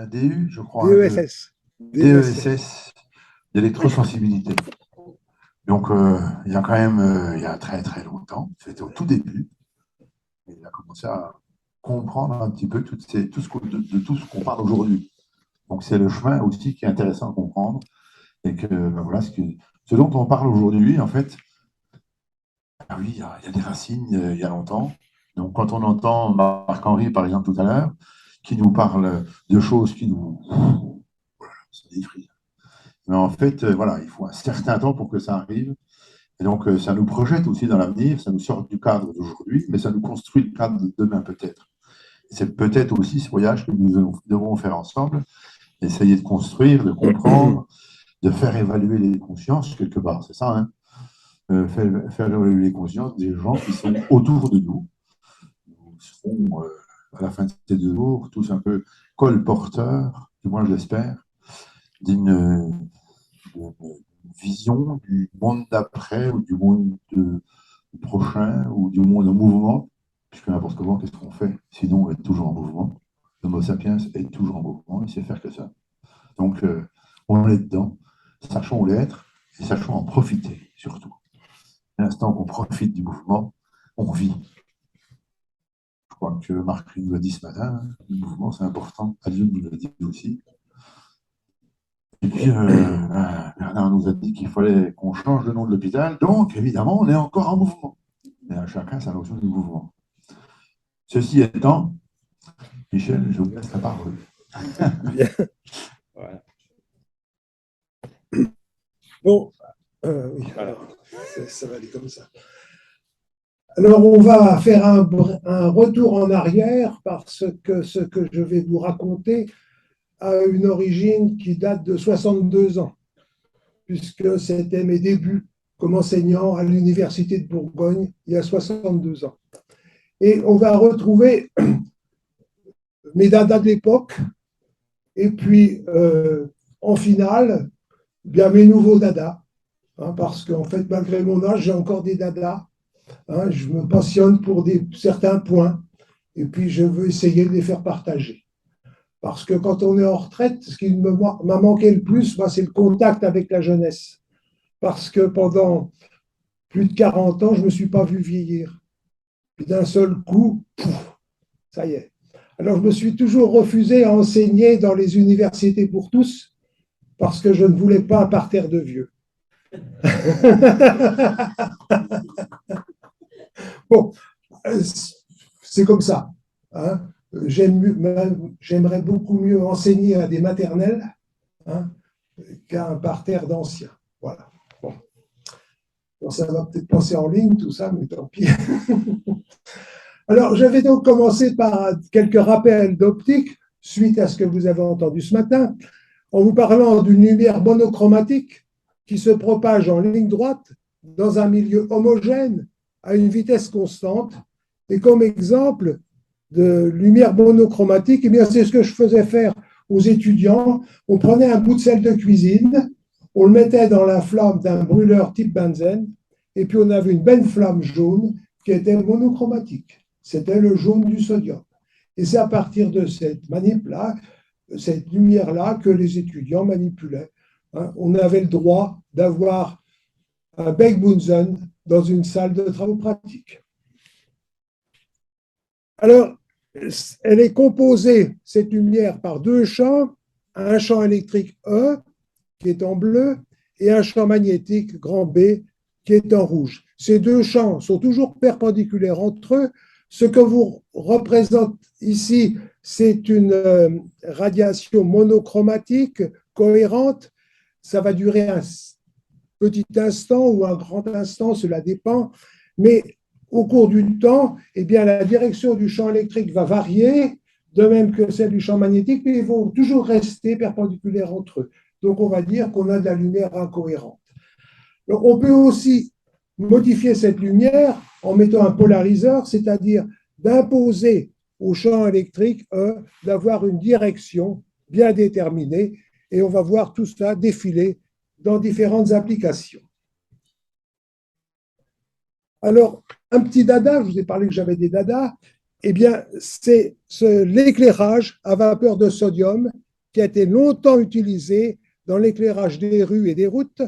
un DU, je crois, DESS. DESS, d'électrosensibilité. Donc, il y a quand même, il y a très très longtemps, c'était au tout début, et il a commencé à comprendre un petit peu tout de tout ce qu'on parle aujourd'hui. Donc, c'est le chemin aussi qui est intéressant à comprendre, et que ben voilà, ce dont on parle aujourd'hui, en fait, ah oui, il y a des racines il y a longtemps. Donc, quand on entend Marc-Henri, par exemple, tout à l'heure, qui nous parle de choses qui nous... Ça défrise. Mais en fait, voilà, il faut un certain temps pour que ça arrive. Et donc, ça nous projette aussi dans l'avenir, ça nous sort du cadre d'aujourd'hui, mais ça nous construit le cadre de demain peut-être. C'est peut-être aussi ce voyage que nous devons faire ensemble, essayer de construire, de comprendre, de faire évaluer les consciences quelque part, c'est ça, hein, faire évaluer les consciences des gens qui sont autour de nous. Nous serons, à la fin de ces 2 jours, tous un peu colporteurs, du moins je l'espère, d'une vision du monde d'après ou du monde prochain ou du monde en mouvement, puisque n'importe comment, qu'est-ce qu'on fait? Sinon, on est toujours en mouvement. L'Homo sapiens est toujours en mouvement, il sait faire que ça. Donc, on est dedans, sachons l'être et sachons en profiter, surtout. À l'instant qu'on profite du mouvement, on vit. Je crois que Marc nous a dit ce matin, le mouvement, c'est important. Aliou nous l'a dit aussi. Et puis, Bernard nous a dit qu'il fallait qu'on change le nom de l'hôpital. Donc, évidemment, on est encore en mouvement. Et à chacun sa notion du mouvement. Ceci étant, Michel, je vous laisse la parole. Bien. Voilà. Bon, oui, alors, ça va aller comme ça. Alors, on va faire un retour en arrière parce que ce que je vais vous raconter a une origine qui date de 62 ans, puisque c'était mes débuts comme enseignant à l'Université de Bourgogne il y a 62 ans. Et on va retrouver mes dadas de l'époque, et puis en finale, bien mes nouveaux dadas, hein, parce qu'en fait, malgré mon âge, j'ai encore des dadas. Hein, je me passionne pour certains points, et puis je veux essayer de les faire partager. Parce que quand on est en retraite, ce qui m'a manqué le plus, c'est le contact avec la jeunesse. Parce que pendant plus de 40 ans, je ne me suis pas vu vieillir. Puis d'un seul coup, pouf, ça y est. Alors je me suis toujours refusé à enseigner dans les universités pour tous, parce que je ne voulais pas un parterre de vieux. Bon, c'est comme ça. Hein. J'aimerais beaucoup mieux enseigner à des maternelles, hein, qu'à un parterre d'anciens. Voilà. Bon, ça va peut-être passer en ligne, tout ça, mais tant pis. Alors, je vais donc commencer par quelques rappels d'optique, suite à ce que vous avez entendu ce matin, en vous parlant d'une lumière monochromatique qui se propage en ligne droite dans un milieu homogène à une vitesse constante. Et comme exemple de lumière monochromatique, eh bien, c'est ce que je faisais faire aux étudiants. On prenait un bout de sel de cuisine, on le mettait dans la flamme d'un brûleur type benzène, et puis on avait une belle flamme jaune qui était monochromatique. C'était le jaune du sodium. Et c'est à partir de cette manip-là, cette lumière-là, que les étudiants manipulaient. Hein. On avait le droit d'avoir un Beck Bunsen dans une salle de travaux pratiques. Alors, elle est composée, cette lumière, par 2 champs, un champ électrique E, qui est en bleu, et un champ magnétique, grand B, qui est en rouge. Ces 2 champs sont toujours perpendiculaires entre eux. Ce que vous représente ici, c'est une radiation monochromatique, cohérente. Ça va durer un petit instant ou un grand instant, cela dépend. Mais au cours du temps, eh bien, la direction du champ électrique va varier, de même que celle du champ magnétique, mais ils vont toujours rester perpendiculaires entre eux. Donc, on va dire qu'on a de la lumière incohérente. Donc, on peut aussi modifier cette lumière en mettant un polariseur, c'est-à-dire d'imposer au champ électrique d'avoir une direction bien déterminée, et on va voir tout cela défiler dans différentes applications. Alors, un petit dada, je vous ai parlé que j'avais des dadas, eh bien, c'est l'éclairage à vapeur de sodium qui a été longtemps utilisé dans l'éclairage des rues et des routes,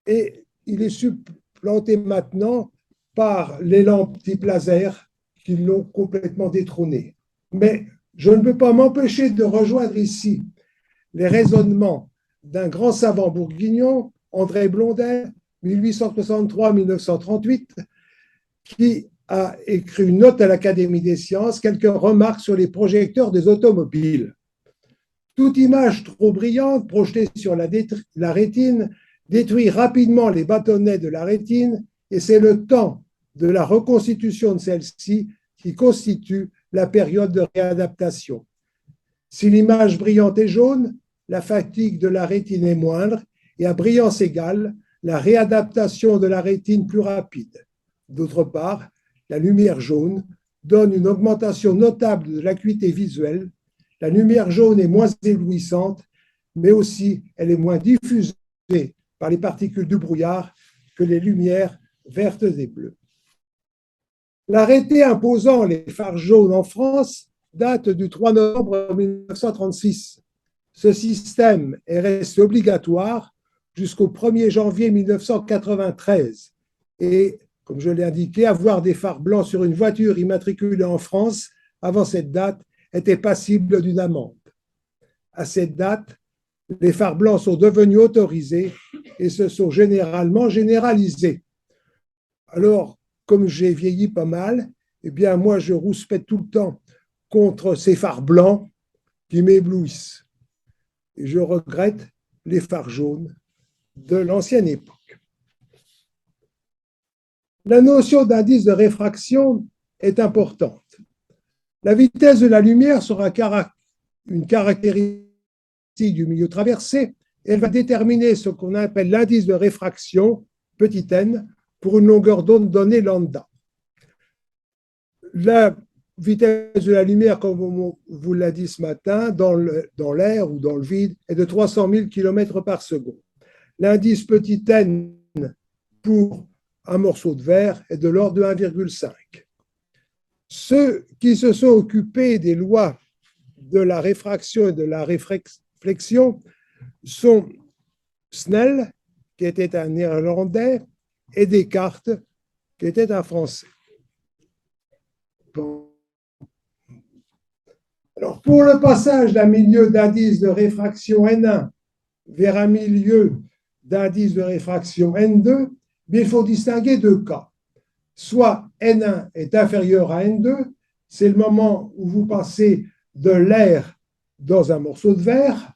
et il est supplanté maintenant par les lampes type laser qui l'ont complètement détrôné. Mais je ne peux pas m'empêcher de rejoindre ici les raisonnements d'un grand savant bourguignon, André Blondel, 1863-1938, qui a écrit une note à l'Académie des sciences, quelques remarques sur les projecteurs des automobiles. Toute image trop brillante projetée sur la rétine détruit rapidement les bâtonnets de la rétine et c'est le temps de la reconstitution de celle-ci qui constitue la période de réadaptation. Si l'image brillante est jaune, la fatigue de la rétine est moindre et à brillance égale, la réadaptation de la rétine plus rapide. D'autre part, la lumière jaune donne une augmentation notable de l'acuité visuelle. La lumière jaune est moins éblouissante, mais aussi elle est moins diffusée par les particules du brouillard que les lumières vertes et bleues. L'arrêté imposant les phares jaunes en France date du 3 novembre 1936. Ce système est resté obligatoire jusqu'au 1er janvier 1993. Et, comme je l'ai indiqué, avoir des phares blancs sur une voiture immatriculée en France avant cette date était passible d'une amende. À cette date, les phares blancs sont devenus autorisés et se sont généralement généralisés. Alors, comme j'ai vieilli pas mal, eh bien, moi, je rouspète tout le temps contre ces phares blancs qui m'éblouissent. Et je regrette les phares jaunes de l'ancienne époque. La notion d'indice de réfraction est importante. La vitesse de la lumière sera une caractéristique du milieu traversé et elle va déterminer ce qu'on appelle l'indice de réfraction, petit n, pour une longueur d'onde donnée lambda. La vitesse de la lumière, comme on vous l'a dit ce matin, dans l'air ou dans le vide, est de 300 000 km par seconde. L'indice petit n pour un morceau de verre est de l'ordre de 1,5. Ceux qui se sont occupés des lois de la réfraction et de la réflexion sont Snell, qui était un Néerlandais, et Descartes, qui était un Français. Bon. Alors, pour le passage d'un milieu d'indice de réfraction N1 vers un milieu d'indice de réfraction N2, il faut distinguer deux cas. Soit N1 est inférieur à N2, c'est le moment où vous passez de l'air dans un morceau de verre.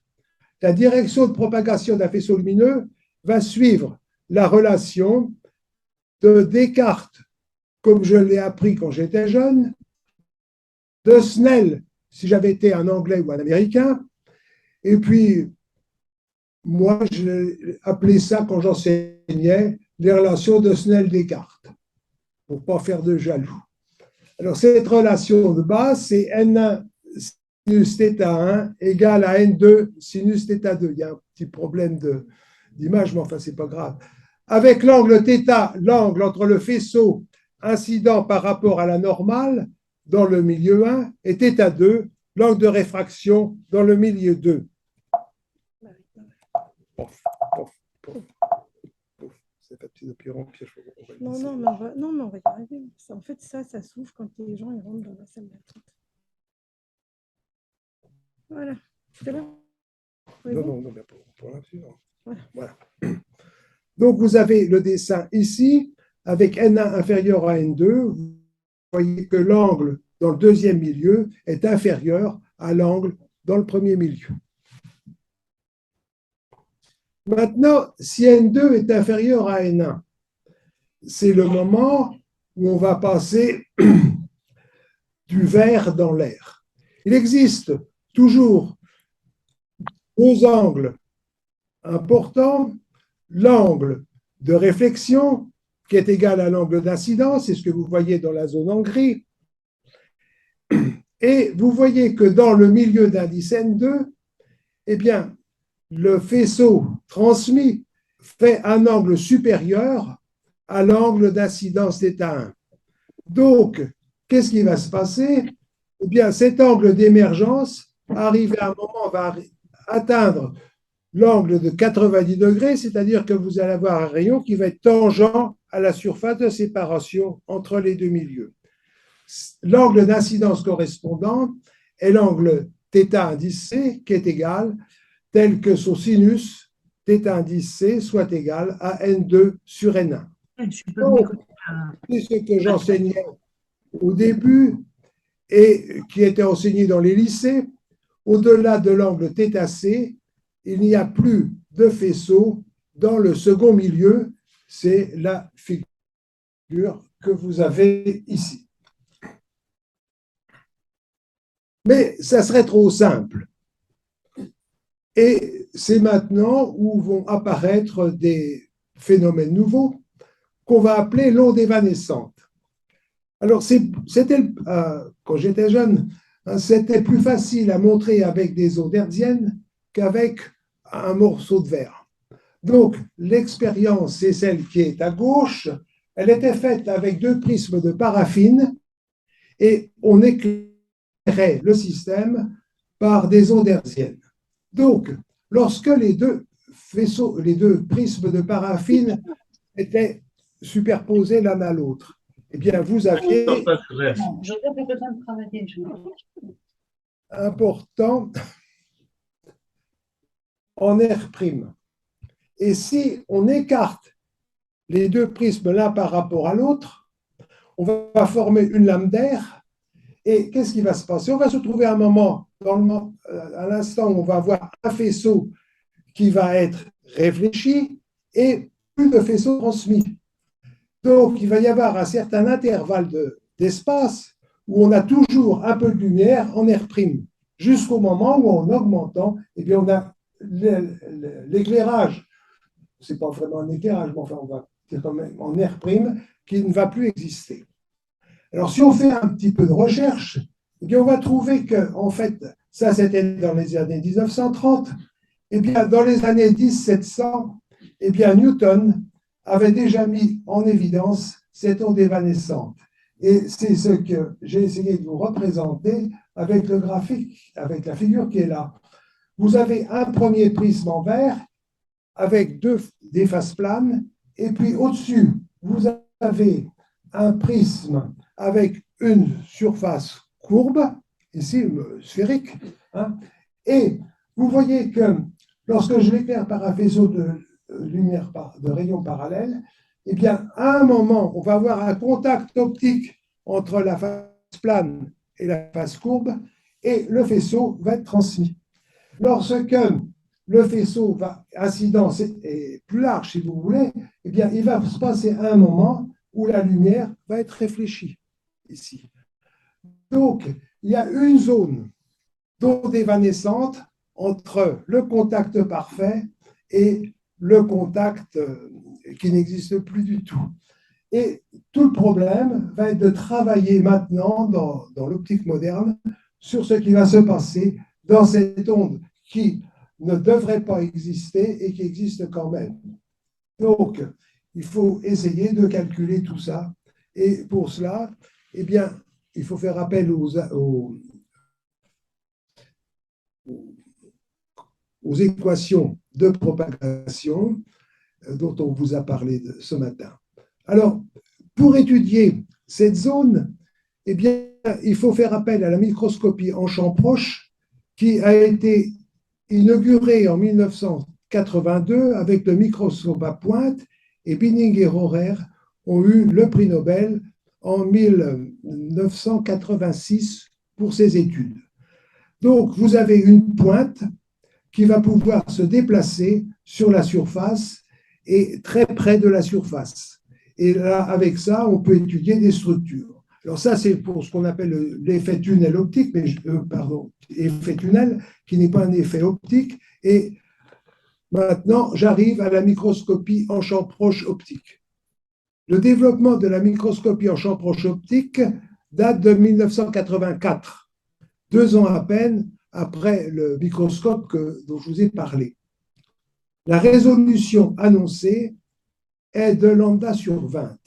La direction de propagation d'un faisceau lumineux va suivre la relation de Descartes, comme je l'ai appris quand j'étais jeune, de Snell, si j'avais été un Anglais ou un Américain, et puis moi, j'ai appelé ça, quand j'enseignais, les relations de Snell-Descartes, pour ne pas faire de jaloux. Alors, cette relation de base, c'est N1 sinus θ1 égale à N2 sinus θ2. Il y a un petit problème d'image, mais enfin, ce n'est pas grave. Avec l'angle θ, l'angle entre le faisceau incident par rapport à la normale dans le milieu 1 et θ2, l'angle de réfraction dans le milieu 2. C'est pas petit de pire en pire. Non, mais on va y arriver. En fait, ça s'ouvre quand les gens ils rentrent dans la salle d'attente. Voilà. C'est là. Non, mais pour l'instant. Voilà. Donc, vous avez le dessin ici, avec N1 inférieur à N2. Vous voyez que l'angle dans le deuxième milieu est inférieur à l'angle dans le premier milieu. Maintenant, si N2 est inférieur à N1, c'est le moment où on va passer du verre dans l'air. Il existe toujours deux angles importants. L'angle de réflexion, qui est égal à l'angle d'incidence, c'est ce que vous voyez dans la zone en gris. Et vous voyez que dans le milieu d'indice N2, eh bien, le faisceau transmis fait un angle supérieur à l'angle d'incidence θ1. Donc, qu'est-ce qui va se passer? Eh bien, cet angle d'émergence arriver à un moment, on va atteindre l'angle de 90 degrés, c'est-à-dire que vous allez avoir un rayon qui va être tangent à la surface de séparation entre les deux milieux. L'angle d'incidence correspondant est l'angle θ indice C qui est égal, tel que son sinus θ indice C soit égal à N2 sur N1. Donc, c'est ce que j'enseignais au début et qui était enseigné dans les lycées. Au-delà de l'angle θC, il n'y a plus de faisceau dans le second milieu. C'est la figure que vous avez ici. Mais ça serait trop simple. Et c'est maintenant où vont apparaître des phénomènes nouveaux qu'on va appeler l'onde évanescente. Alors, c'était, quand j'étais jeune, c'était plus facile à montrer avec des ondes hertziennes qu'avec un morceau de verre. Donc, l'expérience, c'est celle qui est à gauche. Elle était faite avec deux prismes de paraffine et on éclairait le système par des ondes hertziennes. Donc, lorsque les deux prismes de paraffine étaient superposés l'un à l'autre, eh bien, vous aviez important en R'. Et si on écarte les deux prismes l'un par rapport à l'autre, on va former une lame d'air. Et qu'est-ce qui va se passer? On va se trouver à un moment, à l'instant où on va avoir un faisceau qui va être réfléchi et plus de faisceaux transmis. Donc, il va y avoir un certain intervalle d'espace où on a toujours un peu de lumière en R', jusqu'au moment où, en augmentant, eh bien, on a l'éclairage. Ce n'est pas vraiment un éclairage, mais enfin, on va dire quand même en R', qui ne va plus exister. Alors, si on fait un petit peu de recherche, eh bien, on va trouver que, en fait, ça, c'était dans les années 1930. Eh bien, dans les années 1700, eh bien, Newton avait déjà mis en évidence cette onde évanescente. Et c'est ce que j'ai essayé de vous représenter avec le graphique, avec la figure qui est là. Vous avez un premier prisme en verre avec des faces planes, et puis au-dessus, vous avez un prisme avec une surface courbe, ici sphérique, hein, et vous voyez que lorsque je l'éclaire par un faisceau de lumière de rayons parallèles, eh bien, à un moment, on va avoir un contact optique entre la face plane et la face courbe, et le faisceau va être transmis. Lorsque le faisceau incidence est plus large, si vous voulez, eh bien, il va se passer un moment où la lumière va être réfléchie, ici. Donc, il y a une zone d'onde évanescente entre le contact parfait et le contact qui n'existe plus du tout. Et tout le problème va être de travailler maintenant dans l'optique moderne sur ce qui va se passer dans cette onde qui ne devrait pas exister et qui existe quand même. Donc, il faut essayer de calculer tout ça. Et pour cela, eh bien, il faut faire appel aux équations de propagation dont on vous a parlé ce matin. Alors, pour étudier cette zone, eh bien, il faut faire appel à la microscopie en champ proche qui a été inaugurée en 1982 avec le microscope à pointe, et Binning et Rohrer ont eu le prix Nobel en 1986 pour ces études. Donc, vous avez une pointe qui va pouvoir se déplacer sur la surface et très près de la surface. Et là, avec ça, on peut étudier des structures. Alors ça, c'est pour ce qu'on appelle l'effet tunnel optique, effet tunnel, qui n'est pas un effet optique. Et maintenant, j'arrive à la microscopie en champ proche optique. Le développement de la microscopie en champ proche optique date de 1984, 2 ans à peine après le microscope dont je vous ai parlé. La résolution annoncée est de lambda sur 20.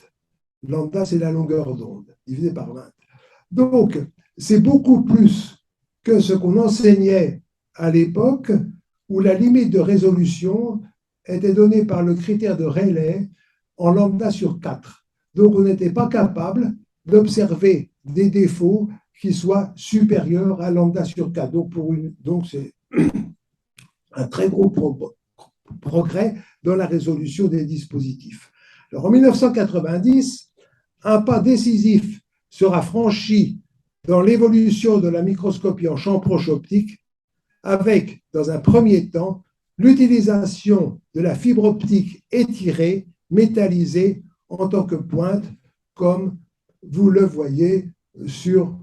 Lambda, c'est la longueur d'onde, divisé par 20. Donc, c'est beaucoup plus que ce qu'on enseignait à l'époque, où la limite de résolution était donnée par le critère de Rayleigh en lambda sur 4. Donc, on n'était pas capable d'observer des défauts qui soient supérieurs à lambda sur 4. Donc c'est un très gros progrès dans la résolution des dispositifs. Alors, en 1990, un pas décisif sera franchi dans l'évolution de la microscopie en champ proche optique avec, dans un premier temps, l'utilisation de la fibre optique étirée, métallisée en tant que pointe, comme vous le voyez sur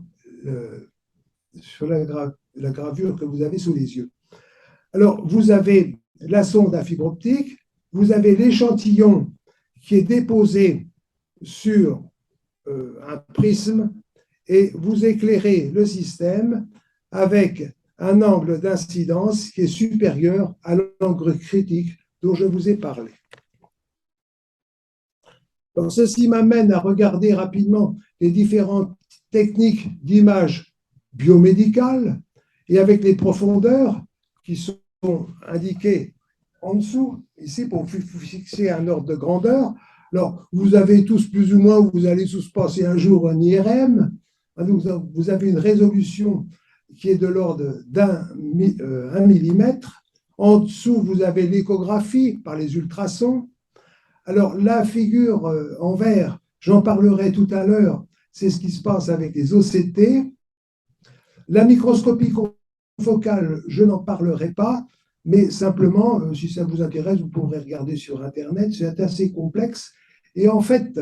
la gravure que vous avez sous les yeux. Alors, vous avez la sonde à fibre optique, vous avez l'échantillon qui est déposé sur un prisme et vous éclairez le système avec un angle d'incidence qui est supérieur à l'angle critique dont je vous ai parlé. Alors, ceci m'amène à regarder rapidement les différentes techniques d'image biomédicale et avec les profondeurs qui sont indiquées en dessous, ici pour fixer un ordre de grandeur. Alors, vous avez tous plus ou moins, vous allez tous passer un jour un IRM. Vous avez une résolution qui est de l'ordre d'un millimètre. En dessous, vous avez l'échographie par les ultrasons. Alors, la figure en vert, j'en parlerai tout à l'heure, c'est ce qui se passe avec les OCT. La microscopie confocale, je n'en parlerai pas, mais simplement, si ça vous intéresse, vous pourrez regarder sur Internet, c'est assez complexe. Et en fait,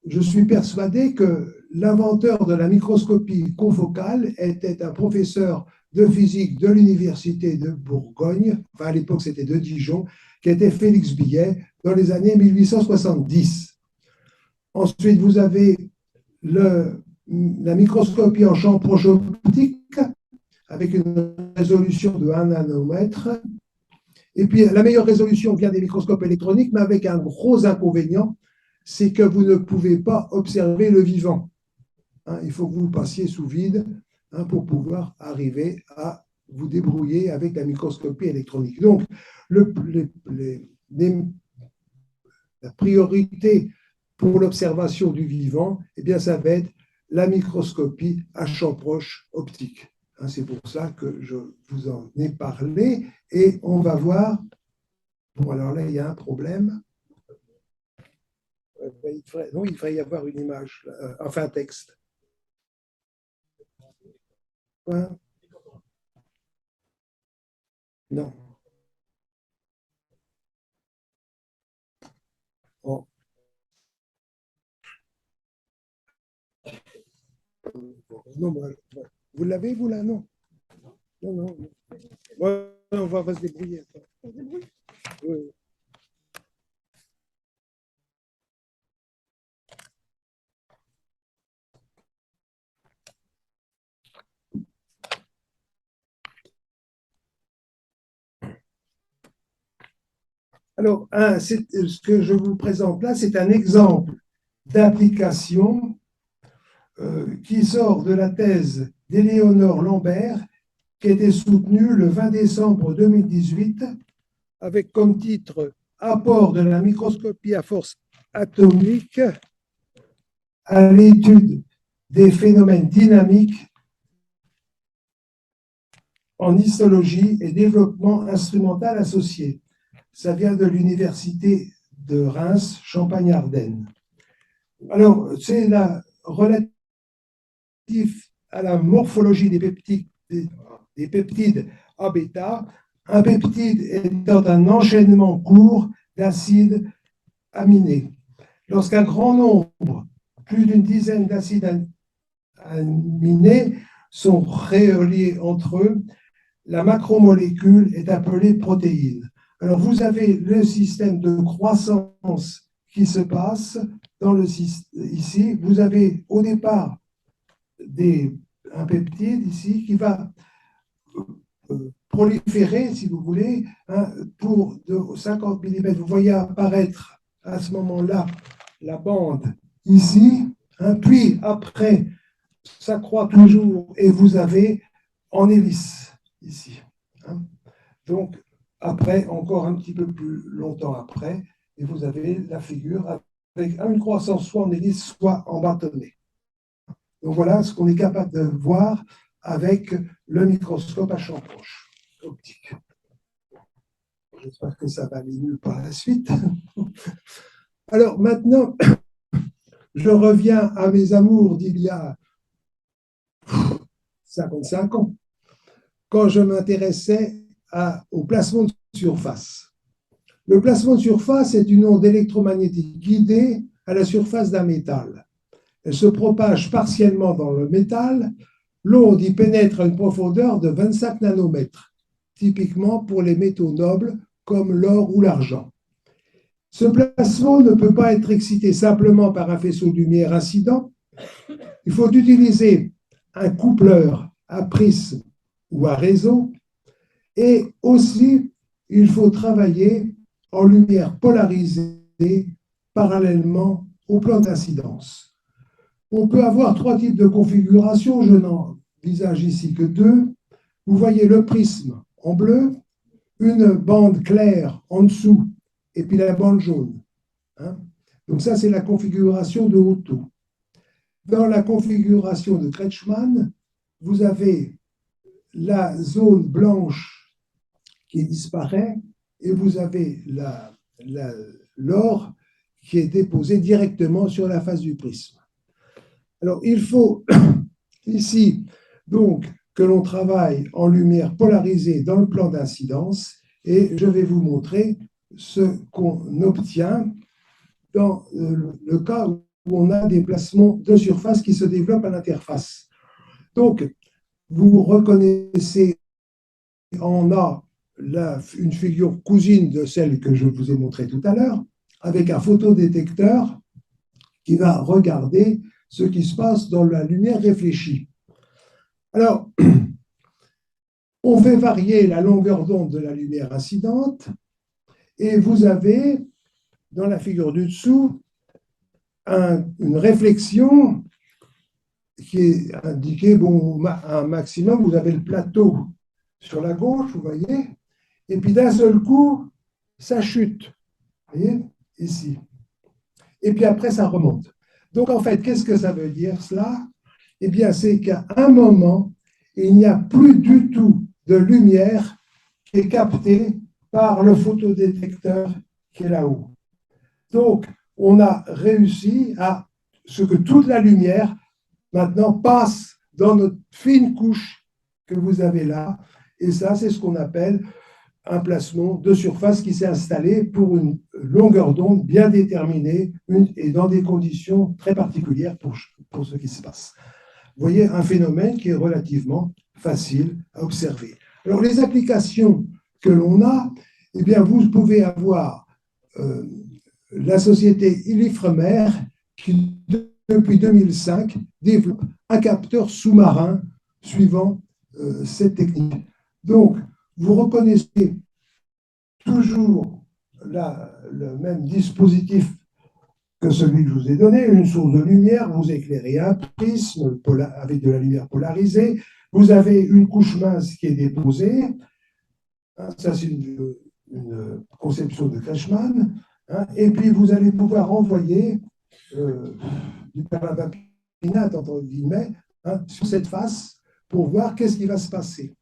je suis persuadé que l'inventeur de la microscopie confocale était un professeur de physique de l'université de Bourgogne, enfin à l'époque c'était de Dijon, qui était Félix Billet, dans les années 1870. Ensuite, vous avez la microscopie en champ proche optique, avec une résolution de 1 nanomètre. Et puis, la meilleure résolution vient des microscopes électroniques, mais avec un gros inconvénient, c'est que vous ne pouvez pas observer le vivant. Il faut que vous passiez sous vide pour pouvoir arriver à vous débrouiller avec la microscopie électronique. Donc, la priorité pour l'observation du vivant, eh bien, ça va être la microscopie à champ proche optique. C'est pour ça que je vous en ai parlé et on va voir. Bon, alors là, il y a un problème. Il devrait y avoir une image, enfin un texte. Ouais. Non. Oh. Non, vous l'avez, vous, là? Non. Non, non. Ouais, on va se débrouiller. Oui. Alors, ce que je vous présente là, c'est un exemple d'application qui sort de la thèse d'Éléonore Lambert, qui a été soutenue le 20 décembre 2018, avec comme titre « Apport de la microscopie à force atomique à l'étude des phénomènes dynamiques en histologie et développement instrumental associé ». Ça vient de l'université de Reims, Champagne-Ardenne. Alors, c'est relatif à la morphologie des peptides A bêta. Un peptide étant un enchaînement court d'acides aminés. Lorsqu'un grand nombre, plus d'une dizaine d'acides aminés, sont reliés entre eux, la macromolécule est appelée protéine. Alors, vous avez le système de croissance qui se passe ici. Vous avez au départ un peptide ici qui va proliférer, si vous voulez, pour de 50 mm. Vous voyez apparaître à ce moment-là la bande ici, puis après, ça croît toujours et vous avez en hélice, ici. Hein. Donc, après, encore un petit peu plus longtemps après, et vous avez la figure avec une croissance soit en hélice, soit en bâtonnet. Donc voilà ce qu'on est capable de voir avec le microscope à champ proche optique. J'espère que ça va aller mieux par la suite. Alors maintenant, je reviens à mes amours d'il y a 55 ans, quand je m'intéressais au placement de surface. Le placement de surface est une onde électromagnétique guidée à la surface d'un métal. Elle se propage partiellement dans le métal. L'onde y pénètre à une profondeur de 25 nanomètres, typiquement pour les métaux nobles comme l'or ou l'argent. Ce placement ne peut pas être excité simplement par un faisceau de lumière incident. Il faut utiliser un coupleur à prisme ou à réseau, et aussi il faut travailler en lumière polarisée parallèlement au plan d'incidence. On peut avoir trois types de configurations, je n'envisage ici que deux. Vous voyez le prisme en bleu, une bande claire en dessous, et puis la bande jaune. Hein. Donc ça, c'est la configuration de Otto. Dans la configuration de Kretschmann, vous avez la zone blanche qui disparaît et vous avez l'or qui est déposé directement sur la face du prisme. Alors, il faut ici donc que l'on travaille en lumière polarisée dans le plan d'incidence et je vais vous montrer ce qu'on obtient dans le cas où on a des placements de surface qui se développent à l'interface. Donc, vous reconnaissez en A une figure cousine de celle que je vous ai montrée tout à l'heure, avec un photodétecteur qui va regarder ce qui se passe dans la lumière réfléchie. Alors, on fait varier la longueur d'onde de la lumière incidente et vous avez, dans la figure du dessous, une réflexion qui est indiquée, bon, à un maximum, vous avez le plateau sur la gauche, vous voyez, et puis d'un seul coup, ça chute, vous voyez, ici. Et puis après, ça remonte. Donc, en fait, qu'est-ce que ça veut dire, cela? Eh bien, c'est qu'à un moment, il n'y a plus du tout de lumière qui est captée par le photodétecteur qui est là-haut. Donc, on a réussi à ce que toute la lumière, maintenant, passe dans notre fine couche que vous avez là. Et ça, c'est ce qu'on appelle un placement de surface qui s'est installé pour une longueur d'onde bien déterminée et dans des conditions très particulières pour ce qui se passe. Vous voyez un phénomène qui est relativement facile à observer. Alors, les applications que l'on a, eh bien, vous pouvez avoir la société Illifremer qui, depuis 2005, développe un capteur sous-marin suivant cette technique. Donc, vous reconnaissez toujours le même dispositif que celui que je vous ai donné, une source de lumière, vous éclairez un prisme avec de la lumière polarisée, vous avez une couche mince qui est déposée, ça c'est une conception de Kretschmann, et puis vous allez pouvoir envoyer du perlingapinate, entre guillemets, sur cette face pour voir qu'est-ce qui va se passer.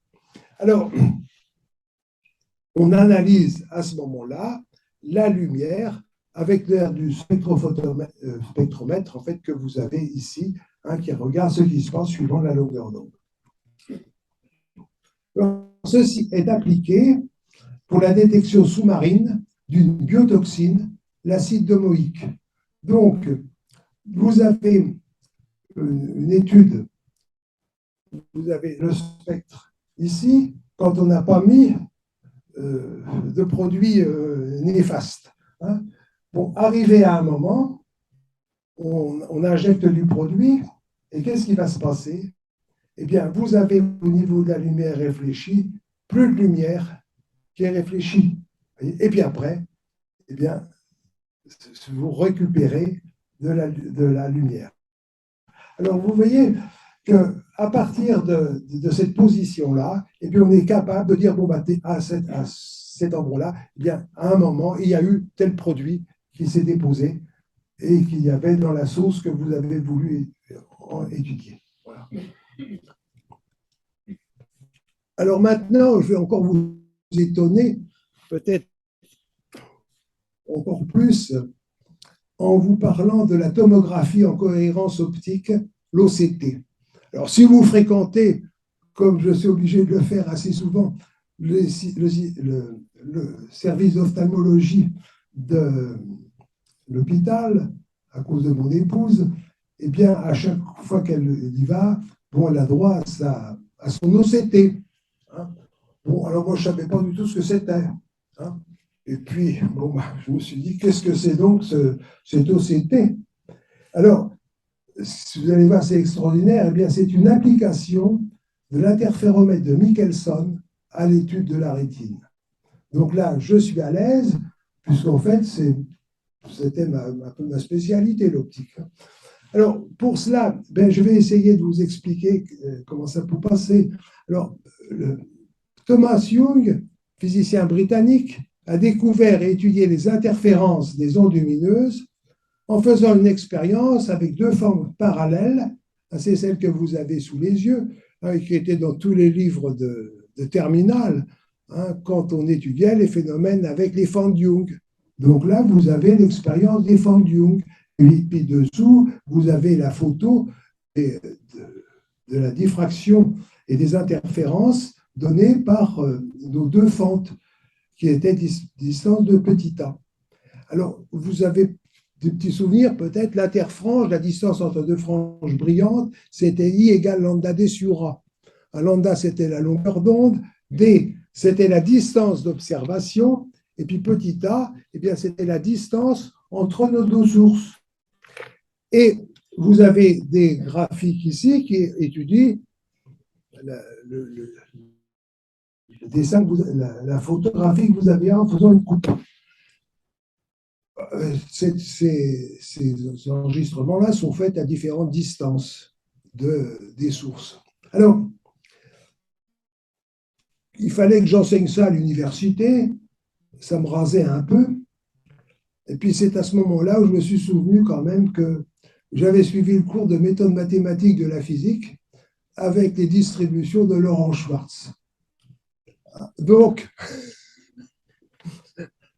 Alors, on analyse à ce moment-là la lumière avec l'air du spectromètre en fait, que vous avez ici, qui regarde ce qui se passe suivant la longueur d'onde. Ceci est appliqué pour la détection sous-marine d'une biotoxine, l'acide domoïque. Donc, vous avez une étude, vous avez le spectre ici, quand on n'a pas mis de produits néfastes. Bon, arrivé à un moment, on injecte du produit, et qu'est-ce qui va se passer? Eh bien, vous avez au niveau de la lumière réfléchie, plus de lumière qui est réfléchie. Et puis après, eh bien, vous récupérez de la lumière. Alors, vous voyez que à partir de cette position-là, et puis on est capable de dire, bon, bah, à cet endroit-là, eh bien, à un moment, il y a eu tel produit qui s'est déposé et qu'il y avait dans la sauce que vous avez voulu étudier. Voilà. Alors maintenant, je vais encore vous étonner, peut-être encore plus, en vous parlant de la tomographie en cohérence optique, l'OCT. Alors, si vous fréquentez, comme je suis obligé de le faire assez souvent, le service d'ophtalmologie de l'hôpital, à cause de mon épouse, eh bien, à chaque fois qu'elle y va, bon, elle a droit à son OCT. Hein. Bon, alors moi, je ne savais pas du tout ce que c'était. Hein. Et puis, bon, bah, je me suis dit, qu'est-ce que c'est donc cet OCT? Alors, si vous allez voir, c'est extraordinaire. Eh bien, c'est une application de l'interféromètre de Michelson à l'étude de la rétine. Donc là, je suis à l'aise, puisqu'en fait, c'était ma spécialité, l'optique. Alors, pour cela, je vais essayer de vous expliquer comment ça peut passer. Alors, Thomas Young, physicien britannique, a découvert et étudié les interférences des ondes lumineuses en faisant une expérience avec deux formes parallèles, c'est celle que vous avez sous les yeux, qui était dans tous les livres de terminale, quand on étudiait les phénomènes avec les fentes Young. Donc là, vous avez l'expérience des fentes Young. Et puis dessous, vous avez la photo de la diffraction et des interférences données par nos deux fentes, qui étaient distance de petit a. Alors, vous avez des petits souvenirs, peut-être, l'interfrange, la distance entre deux franges brillantes, c'était I égale lambda D sur A. Un lambda, c'était la longueur d'onde, D, c'était la distance d'observation, et puis petit a, eh bien, c'était la distance entre nos deux sources. Et vous avez des graphiques ici qui étudient le dessin, la photographie que vous avez en faisant une coupe. Ces enregistrements-là sont faits à différentes distances des sources. Alors, il fallait que j'enseigne ça à l'université, ça me rasait un peu, et puis c'est à ce moment-là où je me suis souvenu quand même que j'avais suivi le cours de méthode mathématique de la physique avec les distributions de Laurent Schwartz. Donc,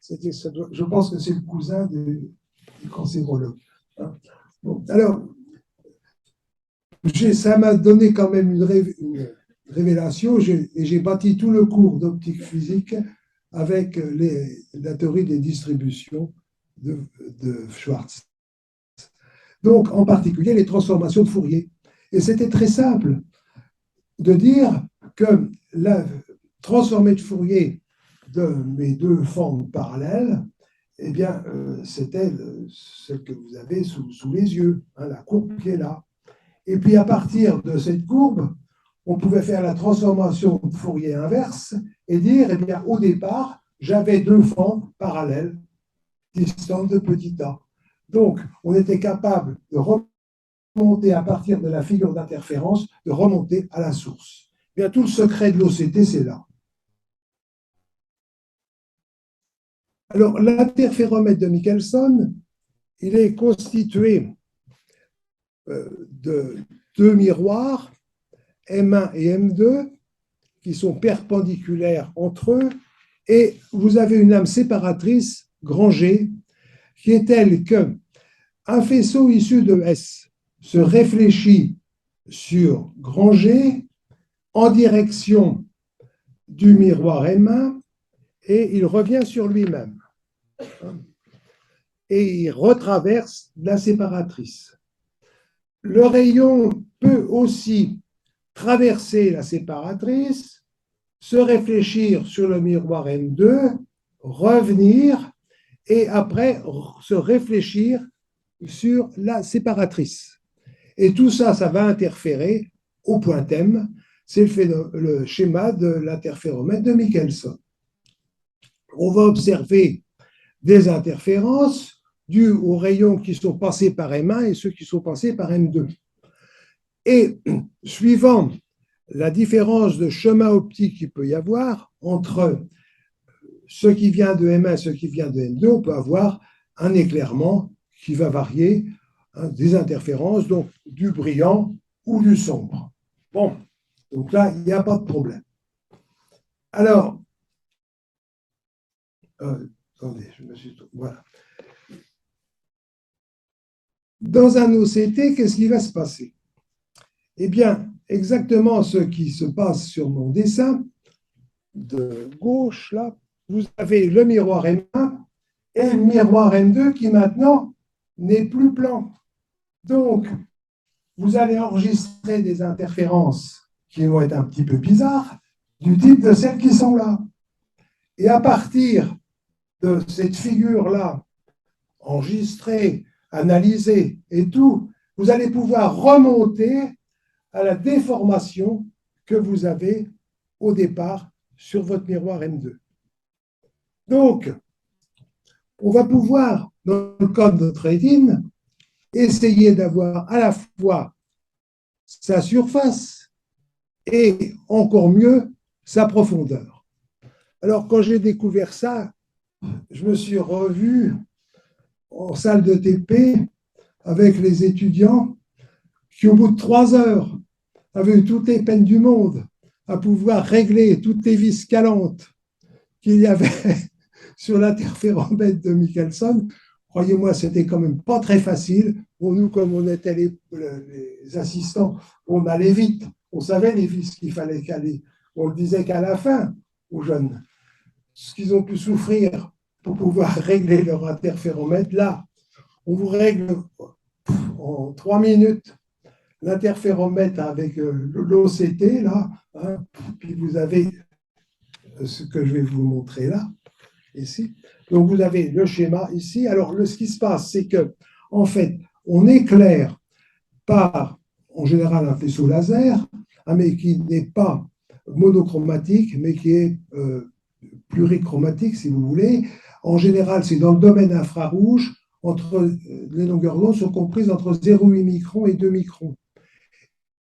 je pense que c'est le cousin du cancérologue. Bon, alors, ça m'a donné quand même une révélation, et j'ai bâti tout le cours d'optique physique avec la théorie des distributions de Schwartz. Donc, en particulier, les transformations de Fourier. Et c'était très simple de dire que la transformée de Fourier de mes deux formes parallèles, eh bien, c'était celle que vous avez sous les yeux, la courbe qui est là. Et puis, à partir de cette courbe, on pouvait faire la transformation de Fourier inverse et dire, eh bien, au départ, j'avais deux formes parallèles, distantes de petit a. Donc, on était capable de remonter à partir de la figure d'interférence, de remonter à la source. Eh bien, tout le secret de l'OCT, c'est là. Alors, l'interféromètre de Michelson, il est constitué de deux miroirs, M1 et M2, qui sont perpendiculaires entre eux, et vous avez une lame séparatrice, grand G, qui est telle qu'un faisceau issu de S se réfléchit sur grand G en direction du miroir M1 et il revient sur lui-même. Et il retraverse la séparatrice. Le rayon peut aussi traverser la séparatrice, se réfléchir sur le miroir M2, revenir et après se réfléchir sur la séparatrice. Et tout ça, ça va interférer au point M. C'est le schéma de l'interféromètre de Michelson. On va observer des interférences dues aux rayons qui sont passés par M1 et ceux qui sont passés par M2. Et suivant la différence de chemin optique qu'il peut y avoir entre ce qui vient de M1 et ce qui vient de M2, on peut avoir un éclairement qui va varier, hein, des interférences, donc du brillant ou du sombre. Bon, donc là, il n'y a pas de problème. Alors, attendez, je me suis... Voilà. Dans un OCT, qu'est-ce qui va se passer? Eh bien, exactement ce qui se passe sur mon dessin de gauche, là, vous avez le miroir M1 et le miroir M2 qui maintenant n'est plus plan. Donc, vous allez enregistrer des interférences qui vont être un petit peu bizarres, du type de celles qui sont là. Et à partir de cette figure-là, enregistrée, analysée et tout, vous allez pouvoir remonter à la déformation que vous avez au départ sur votre miroir M2. Donc, on va pouvoir, dans le cas de notre rétine, essayer d'avoir à la fois sa surface et encore mieux sa profondeur. Alors, quand j'ai découvert ça, je me suis revu en salle de TP avec les étudiants qui, au bout de 3 heures, avaient eu toutes les peines du monde à pouvoir régler toutes les vis scalantes qu'il y avait sur l'interféromètre de Michelson. Croyez-moi, c'était quand même pas très facile. Pour nous, comme on était les assistants, on allait vite. On savait les vis qu'il fallait caler. On le disait qu'à la fin aux jeunes. Ce qu'ils ont pu souffrir pour pouvoir régler leur interféromètre, là, on vous règle en 3 minutes l'interféromètre avec l'OCT, là, hein, puis vous avez ce que je vais vous montrer là, ici. Donc, vous avez le schéma ici. Alors, ce qui se passe, c'est que, en fait, on éclaire par, en général, un faisceau laser, hein, mais qui n'est pas monochromatique, mais qui est plurichromatique, si vous voulez. En général, c'est dans le domaine infrarouge, les longueurs d'onde sont comprises entre 0,8 microns et 2 microns.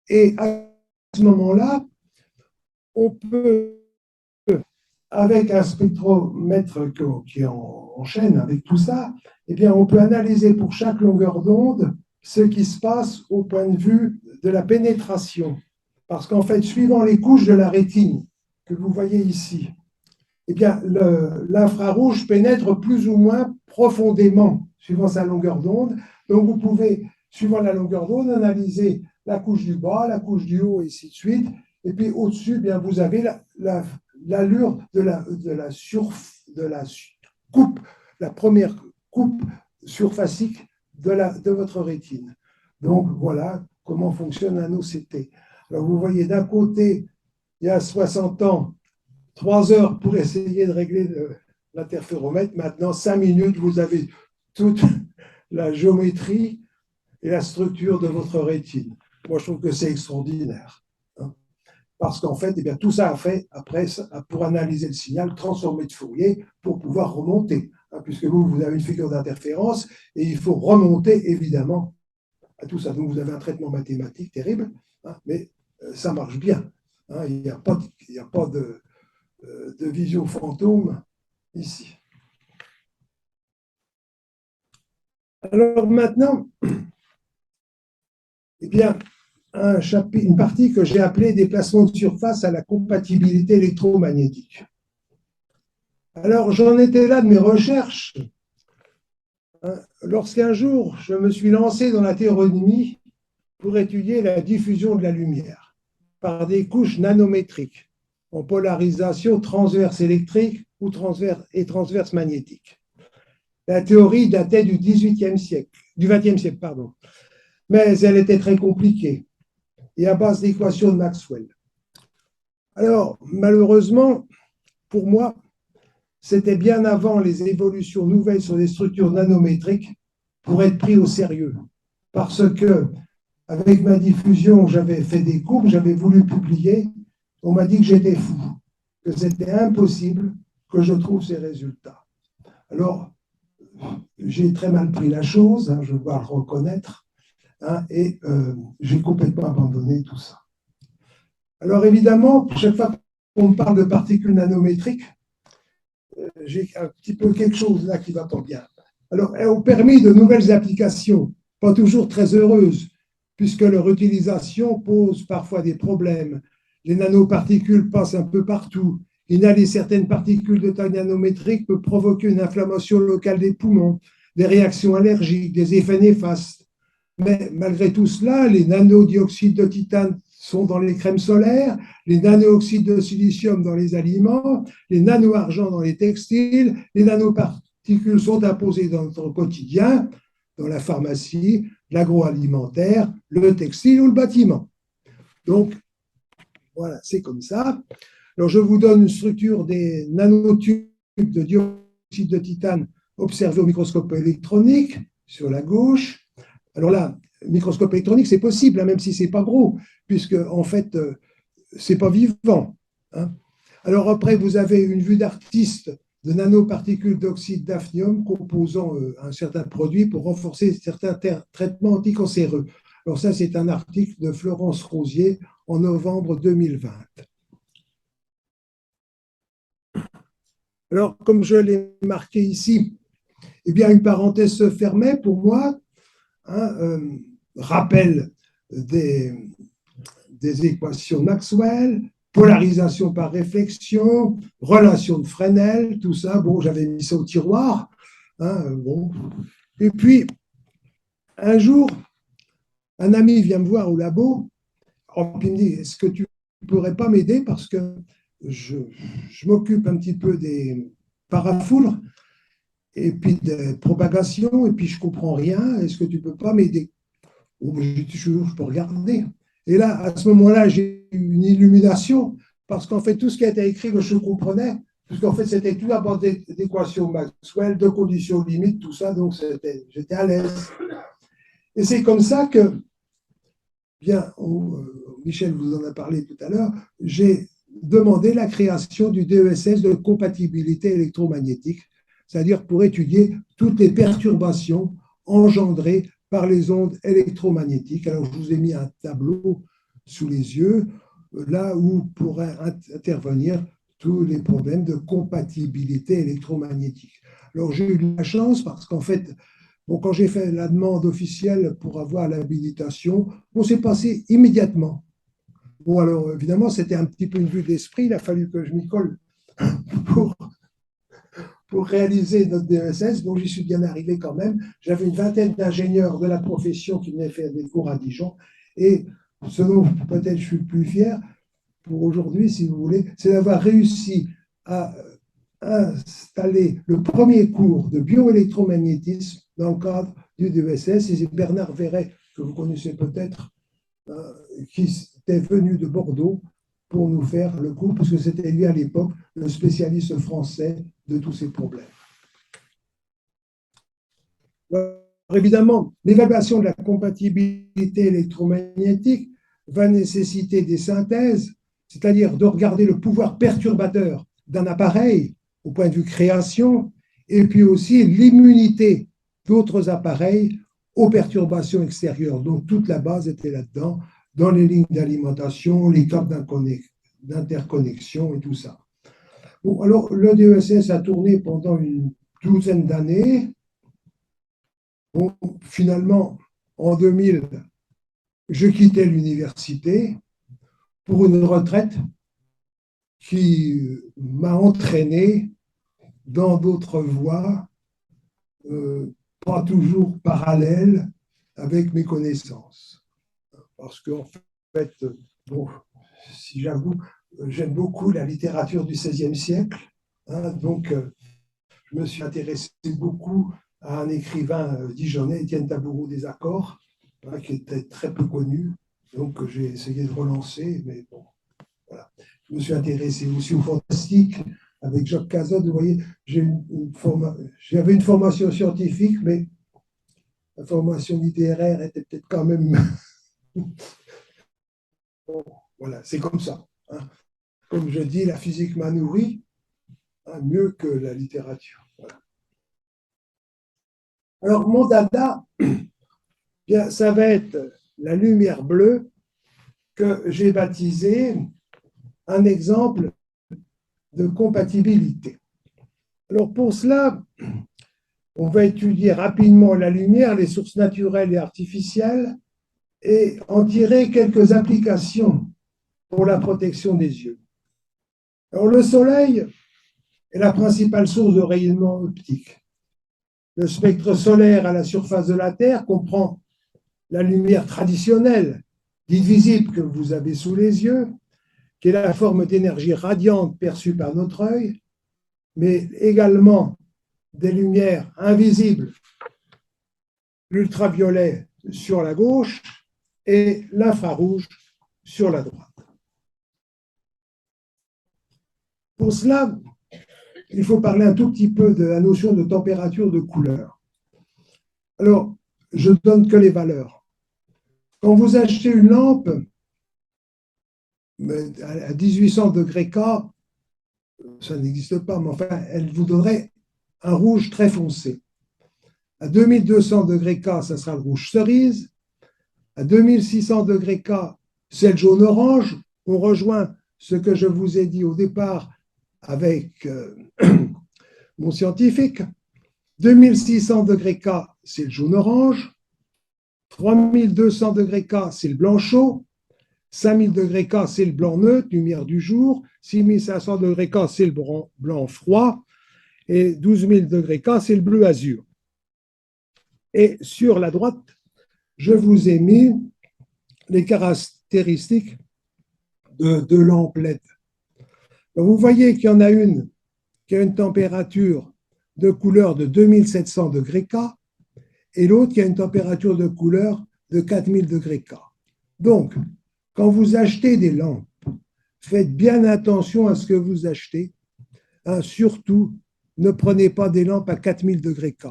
Et à ce moment-là, on peut, avec un spectromètre qui est en chaîne avec tout ça, eh bien, on peut analyser pour chaque longueur d'onde ce qui se passe au point de vue de la pénétration. Parce qu'en fait, suivant les couches de la rétine que vous voyez ici, eh bien, l'infrarouge pénètre plus ou moins profondément suivant sa longueur d'onde. Donc, vous pouvez, suivant la longueur d'onde, analyser la couche du bas, la couche du haut, et ainsi de suite. Et puis, au-dessus, eh bien, vous avez l'allure de la coupe, la première coupe surfacique de votre rétine. Donc, voilà comment fonctionne un OCT. Alors, vous voyez, d'un côté, il y a 60 ans, 3 heures pour essayer de régler l'interféromètre. Maintenant, 5 minutes, vous avez toute la géométrie et la structure de votre rétine. Moi, je trouve que c'est extraordinaire. Hein, parce qu'en fait, eh bien, tout ça a fait, après, pour analyser le signal, transformer de Fourier pour pouvoir remonter. Hein, puisque vous avez une figure d'interférence et il faut remonter, évidemment, à tout ça. Donc, vous avez un traitement mathématique terrible, hein, mais ça marche bien. Hein, il n'y a pas de vision fantôme ici. Alors maintenant, eh bien, une partie que j'ai appelée déplacement de surface à la compatibilité électromagnétique. Alors, j'en étais là de mes recherches lorsqu'un jour, je me suis lancé dans la théorie pour étudier la diffusion de la lumière par des couches nanométriques en polarisation transverse électrique ou transverse magnétique. La théorie datait du XVIIIe siècle, du XXe siècle, pardon. Mais elle était très compliquée et à base d'équations de Maxwell. Alors, malheureusement, pour moi, c'était bien avant les évolutions nouvelles sur les structures nanométriques pour être pris au sérieux. Parce que, avec ma diffusion, j'avais fait des courbes, j'avais voulu publier, on m'a dit que j'étais fou, que c'était impossible que je trouve ces résultats. Alors, j'ai très mal pris la chose, hein, je dois le reconnaître, hein, et j'ai complètement abandonné tout ça. Alors évidemment, chaque fois qu'on me parle de particules nanométriques, j'ai un petit peu quelque chose là qui va pas bien. Alors, elles ont permis de nouvelles applications, pas toujours très heureuses, puisque leur utilisation pose parfois des problèmes. Les nanoparticules passent un peu partout. Inhaler certaines particules de taille nanométrique peut provoquer une inflammation locale des poumons, des réactions allergiques, des effets néfastes. Mais malgré tout cela, les nanodioxydes de titane sont dans les crèmes solaires, les nano-oxydes de silicium dans les aliments, les nano-argent dans les textiles, les nanoparticules sont imposées dans notre quotidien, dans la pharmacie, l'agroalimentaire, le textile ou le bâtiment. Donc, voilà, c'est comme ça. Alors, je vous donne une structure des nanotubes de dioxyde de titane observés au microscope électronique sur la gauche. Alors là, microscope électronique, c'est possible, hein, même si c'est pas gros, puisque en fait, c'est pas vivant. Hein. Alors après, vous avez une vue d'artiste de nanoparticules d'oxyde d'hafnium composant un certain produit pour renforcer certains traitements anticancéreux. Alors ça, c'est un article de Florence Rosier en novembre 2020. Alors, comme je l'ai marqué ici, eh bien, une parenthèse se fermait pour moi, hein, rappel des équations Maxwell, polarisation par réflexion, relation de Fresnel, tout ça. Bon, j'avais mis ça au tiroir. Hein, bon. Et puis, un jour, un ami vient me voir au labo, il me dit, est-ce que tu ne pourrais pas m'aider parce que je m'occupe un petit peu des parafoudres et puis des propagations, et puis je ne comprends rien, est-ce que tu ne peux pas m'aider? Je peux regarder. Et là, à ce moment-là, j'ai eu une illumination, parce qu'en fait, tout ce qui a été écrit, je comprenais, parce qu'en fait, c'était tout à bord d'équations Maxwell, de conditions limites, tout ça, donc j'étais à l'aise. Et c'est comme ça que, bien, Michel vous en a parlé tout à l'heure, j'ai demandé la création du DESS de compatibilité électromagnétique, c'est-à-dire pour étudier toutes les perturbations engendrées par les ondes électromagnétiques. Alors, je vous ai mis un tableau sous les yeux, là où pourraient intervenir tous les problèmes de compatibilité électromagnétique. Alors, j'ai eu de la chance parce qu'en fait, bon, quand j'ai fait la demande officielle pour avoir l'habilitation, on s'est passé immédiatement. Bon, alors évidemment, c'était un petit peu une vue d'esprit, il a fallu que je m'y colle pour réaliser notre DESS, donc j'y suis bien arrivé quand même. J'avais une vingtaine d'ingénieurs de la profession qui venaient faire des cours à Dijon, et ce dont peut-être je suis le plus fier pour aujourd'hui, si vous voulez, c'est d'avoir réussi à installer le premier cours de bioélectromagnétisme dans le cadre du DESS, et c'est Bernard Verret, que vous connaissez peut-être, qui était venu de Bordeaux pour nous faire le cours, parce que c'était lui à l'époque le spécialiste français de tous ces problèmes. Alors, évidemment, l'évaluation de la compatibilité électromagnétique va nécessiter des synthèses, c'est-à-dire de regarder le pouvoir perturbateur d'un appareil au point de vue création, et puis aussi l'immunité d'autres appareils aux perturbations extérieures. Donc toute la base était là-dedans, dans les lignes d'alimentation, les câbles d'interconnexion et tout ça. Bon, alors le DESS a tourné pendant une douzaine d'années. Bon, finalement, en 2000, je quittais l'université pour une retraite qui m'a entraîné dans d'autres voies, pas toujours parallèles avec mes connaissances. Parce qu'en fait, bon, si j'avoue, j'aime beaucoup la littérature du XVIe siècle. Hein, donc, je me suis intéressé beaucoup à un écrivain dijonnais, Étienne Taboureau des Accords, hein, qui était très peu connu. Donc, j'ai essayé de relancer, mais bon, voilà. Je me suis intéressé aussi au fantastique avec Jacques Cazotte. Vous voyez, j'avais une formation scientifique, mais la formation littéraire était peut-être quand même. Bon, voilà, c'est comme ça. Hein. Comme je dis, la physique m'a nourri, hein, mieux que la littérature. Voilà. Alors, mon dada, Bien, ça va être la lumière bleue que j'ai baptisée un exemple de compatibilité. Alors pour cela, on va étudier rapidement la lumière, les sources naturelles et artificielles, et en tirer quelques applications pour la protection des yeux. Alors le Soleil est la principale source de rayonnement optique. Le spectre solaire à la surface de la Terre comprend la lumière traditionnelle, dite visible, que vous avez sous les yeux, qui est la forme d'énergie radiante perçue par notre œil, mais également des lumières invisibles, l'ultraviolet sur la gauche et l'infrarouge sur la droite. Pour cela, il faut parler un tout petit peu de la notion de température de couleur. Alors, je ne donne que les valeurs. Quand vous achetez une lampe à 1800 degrés K, ça n'existe pas, mais enfin, elle vous donnerait un rouge très foncé. À 2200 degrés K, ça sera le rouge cerise. À 2600 degrés K, c'est le jaune orange. On rejoint ce que je vous ai dit au départ avec mon scientifique. 2600 degrés K, c'est le jaune orange. 3200 degrés K, c'est le blanc chaud. 5000 degrés K, c'est le blanc neutre, lumière du jour. 6500 degrés K, c'est le blanc froid. Et 12000 degrés K, c'est le bleu azur. Et sur la droite, je vous ai mis les caractéristiques de lampes LED. Donc vous voyez qu'il y en a une qui a une température de couleur de 2700 degrés K et l'autre qui a une température de couleur de 4000 degrés K. Donc, quand vous achetez des lampes, faites bien attention à ce que vous achetez. Surtout, ne prenez pas des lampes à 4000 degrés K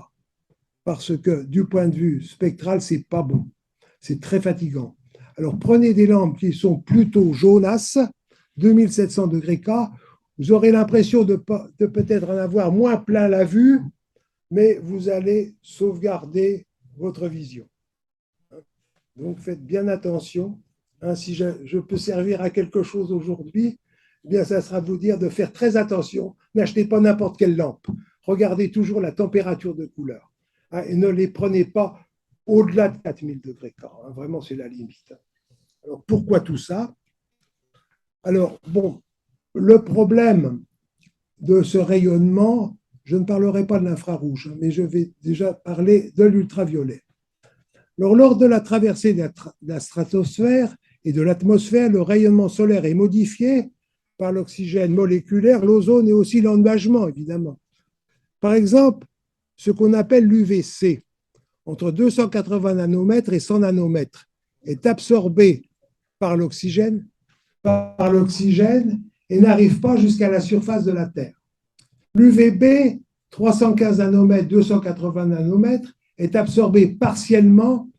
parce que du point de vue spectral, ce n'est pas bon. C'est très fatigant. Alors, prenez des lampes qui sont plutôt jaunasses, 2700 degrés K. Vous aurez l'impression de peut-être en avoir moins plein la vue, mais vous allez sauvegarder votre vision. Donc, faites bien attention. Si je peux servir à quelque chose aujourd'hui, eh bien, ça sera de vous dire de faire très attention. N'achetez pas n'importe quelle lampe. Regardez toujours la température de couleur. Et ne les prenez pas au-delà de 4000 degrés K. Vraiment, c'est la limite. Alors, pourquoi tout ça? Alors, bon, le problème de ce rayonnement, je ne parlerai pas de l'infrarouge, mais je vais déjà parler de l'ultraviolet. Alors, lors de la traversée de la stratosphère et de l'atmosphère, le rayonnement solaire est modifié par l'oxygène moléculaire, l'ozone et aussi l'ennuagement, évidemment. Par exemple, ce qu'on appelle l'UVC, entre 280 nanomètres et 100 nanomètres, est absorbé par l'oxygène et n'arrive pas jusqu'à la surface de la Terre. L'UVB, 315 nanomètres, 280 nanomètres, est absorbé partiellement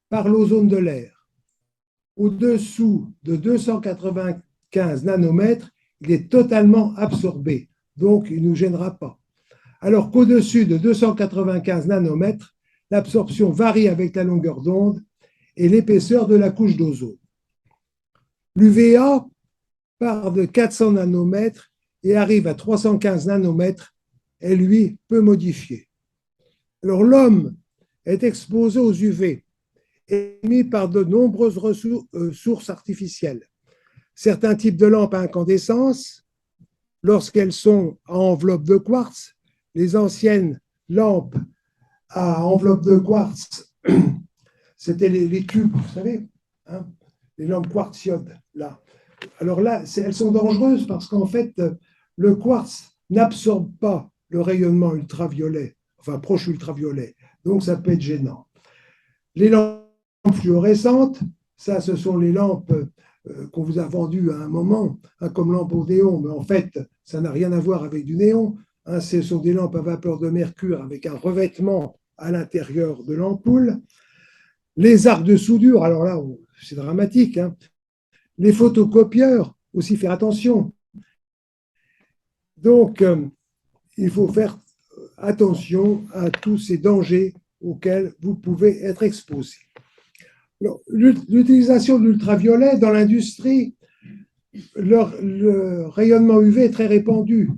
par l'ozone de l'air. Au-dessous de 295 nanomètres, il est totalement absorbé, donc il ne nous gênera pas. Alors qu'au-dessus de 295 nanomètres, l'absorption varie avec la longueur d'onde et l'épaisseur de la couche d'ozone. L'UVA part de 400 nanomètres et arrive à 315 nanomètres et lui peut modifier. Alors l'homme est exposé aux UV émis par de nombreuses sources artificielles. Certains types de lampes à incandescence, lorsqu'elles sont à enveloppe de quartz, les anciennes lampes à enveloppe de quartz, c'était les cubes, vous savez, les lampes quartziode, là. Alors là, elles sont dangereuses parce qu'en fait, le quartz n'absorbe pas le rayonnement ultraviolet, enfin proche ultraviolet, donc ça peut être gênant. Les lampes fluorescentes, ça, ce sont les lampes qu'on vous a vendues à un moment, comme lampe au néon, mais en fait, ça n'a rien à voir avec du néon. Ce sont des lampes à vapeur de mercure avec un revêtement à l'intérieur de l'ampoule. Les arcs de soudure, alors là, c'est dramatique. Les photocopieurs, aussi faire attention. Donc, il faut faire attention à tous ces dangers auxquels vous pouvez être exposé. L'utilisation de l'ultraviolet dans l'industrie, le rayonnement UV est très répandu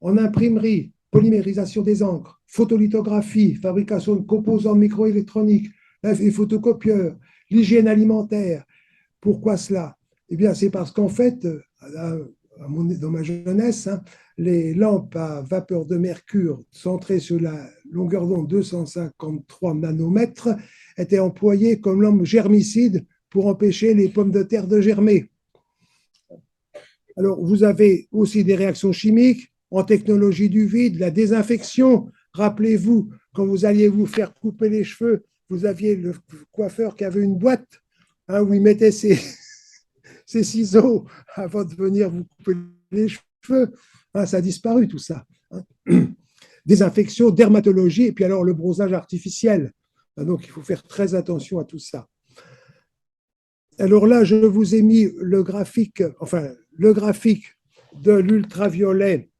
en imprimerie, polymérisation des encres, photolithographie, fabrication de composants microélectroniques, les photocopieurs, l'hygiène alimentaire. Pourquoi cela? Eh bien, c'est parce qu'en fait, dans ma jeunesse, les lampes à vapeur de mercure centrées sur la longueur d'onde 253 nanomètres étaient employées comme lampes germicides pour empêcher les pommes de terre de germer. Alors, vous avez aussi des réactions chimiques en technologie du vide, la désinfection. Rappelez-vous, quand vous alliez vous faire couper les cheveux, vous aviez le coiffeur qui avait une boîte où il mettait ses ciseaux avant de venir vous couper les cheveux. Ça a disparu tout ça. Désinfection, dermatologie, et puis alors le bronzage artificiel. Donc, il faut faire très attention à tout ça. Alors là, je vous ai mis le graphique de l'ultraviolet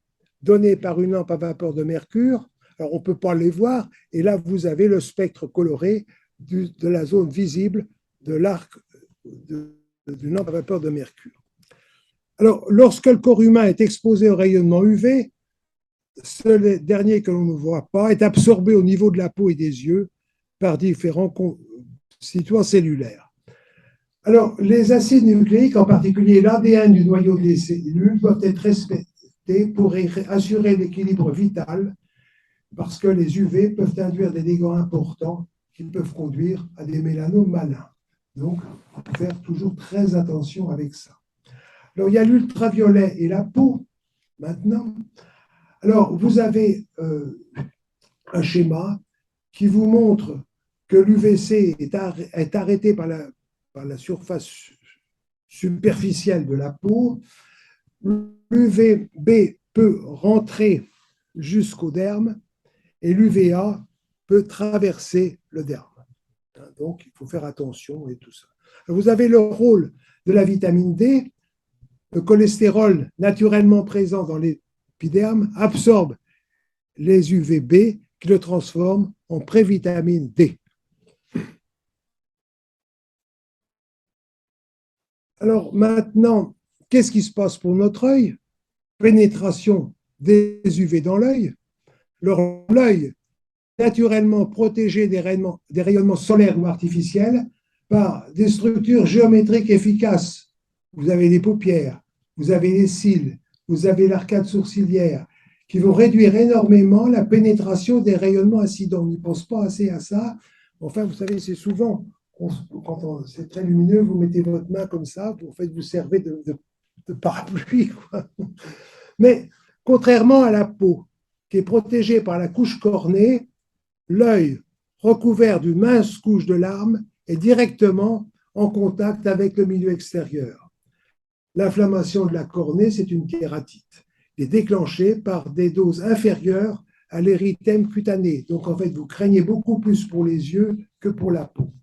donné par une lampe à vapeur de mercure. Alors, on ne peut pas les voir. Et là, vous avez le spectre coloré de la zone visible de l'arc d'une lampe à vapeur de mercure. Alors, lorsque le corps humain est exposé au rayonnement UV, ce dernier que l'on ne voit pas est absorbé au niveau de la peau et des yeux par différents constituants cellulaires. Alors, les acides nucléiques, en particulier l'ADN du noyau des cellules, doivent être respectés pour assurer l'équilibre vital, parce que les UV peuvent induire des dégâts importants qui peuvent conduire à des mélanomes malins. Donc, il faut faire toujours très attention avec ça. Alors, il y a l'ultraviolet et la peau, maintenant. Alors, vous avez un schéma qui vous montre que l'UVC est arrêté par la surface superficielle de la peau. L'UVB peut rentrer jusqu'au derme et l'UVA peut traverser le derme. Donc, il faut faire attention et tout ça. Vous avez le rôle de la vitamine D. Le cholestérol naturellement présent dans l'épiderme absorbe les UVB qui le transforment en prévitamine D. Alors maintenant, qu'est-ce qui se passe pour notre œil? Pénétration des UV dans l'œil. L'œil naturellement protégé des rayonnements solaires ou artificiels par des structures géométriques efficaces. Vous avez les paupières, vous avez les cils, vous avez l'arcade sourcilière, qui vont réduire énormément la pénétration des rayonnements incidents. On n'y pense pas assez à ça. Enfin, vous savez, c'est souvent, quand c'est très lumineux, vous mettez votre main comme ça, en fait, vous servez de parapluie, quoi. Mais contrairement à la peau, qui est protégée par la couche cornée, l'œil, recouvert d'une mince couche de larmes, est directement en contact avec le milieu extérieur. L'inflammation de la cornée, c'est une kératite. Elle est déclenchée par des doses inférieures à l'érythème cutané. Donc, en fait, vous craignez beaucoup plus pour les yeux que pour la peau.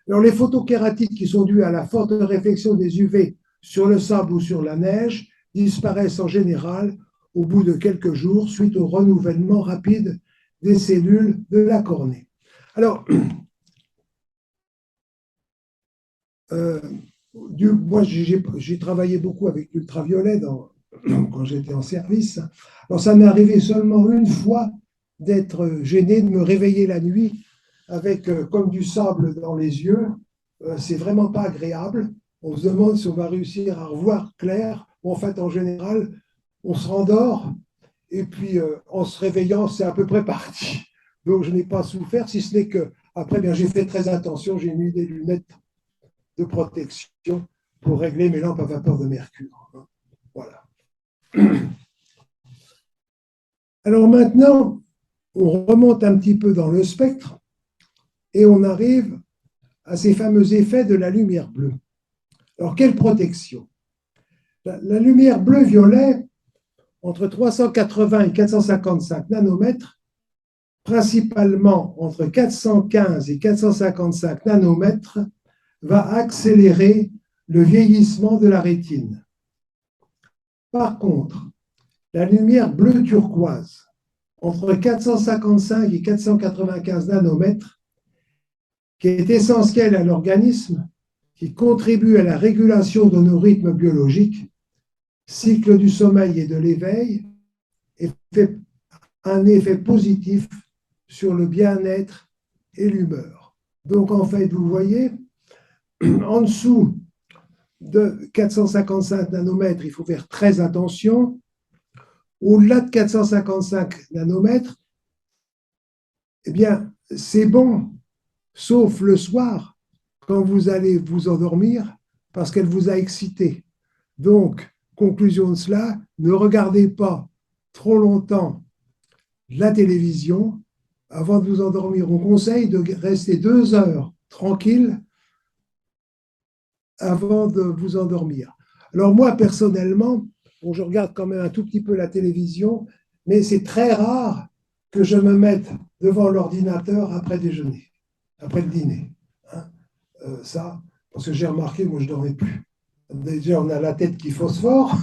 Alors, les photokératites qui sont dues à la forte réflexion des UV sur le sable ou sur la neige disparaissent en général au bout de quelques jours suite au renouvellement rapide des cellules de la cornée. Alors, moi, j'ai travaillé beaucoup avec l'ultraviolet quand j'étais en service. Alors, ça m'est arrivé seulement une fois d'être gêné, de me réveiller la nuit avec comme du sable dans les yeux. C'est vraiment pas agréable. On se demande si on va réussir à revoir clair. En fait, en général, on se rendort et puis en se réveillant, c'est à peu près parti. Donc, je n'ai pas souffert, si ce n'est que après, bien, j'ai fait très attention. J'ai mis des lunettes de protection pour régler mes lampes à vapeur de mercure. Voilà. Alors maintenant, on remonte un petit peu dans le spectre et on arrive à ces fameux effets de la lumière bleue. Alors, quelle protection? La lumière bleu-violet, entre 380 et 455 nanomètres, principalement entre 415 et 455 nanomètres, va accélérer le vieillissement de la rétine. Par contre, la lumière bleu turquoise, entre 455 et 495 nanomètres, qui est essentielle à l'organisme, qui contribue à la régulation de nos rythmes biologiques, cycle du sommeil et de l'éveil, et fait un effet positif sur le bien-être et l'humeur. Donc, en fait, vous voyez, en dessous de 455 nanomètres, il faut faire très attention. Au-delà de 455 nanomètres, eh bien, c'est bon, sauf le soir, quand vous allez vous endormir, parce qu'elle vous a excité. Donc, conclusion de cela, ne regardez pas trop longtemps la télévision avant de vous endormir. On conseille de rester 2 heures tranquille avant de vous endormir. Alors moi, personnellement, bon, je regarde quand même un tout petit peu la télévision, mais c'est très rare que je me mette devant l'ordinateur après déjeuner, après le dîner. Hein. Ça, parce que j'ai remarqué, moi, je ne dormais plus. Déjà, on a la tête qui phosphore,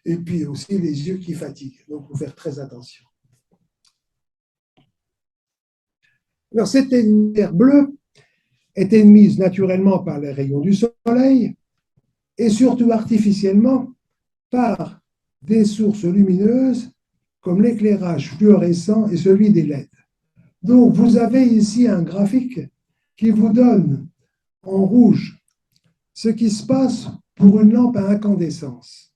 et puis aussi les yeux qui fatiguent. Donc, il faut faire très attention. Alors, cette lumière bleue est émise naturellement par les rayons du soleil et surtout artificiellement par des sources lumineuses comme l'éclairage fluorescent et celui des LED. Donc, vous avez ici un graphique qui vous donne en rouge ce qui se passe pour une lampe à incandescence.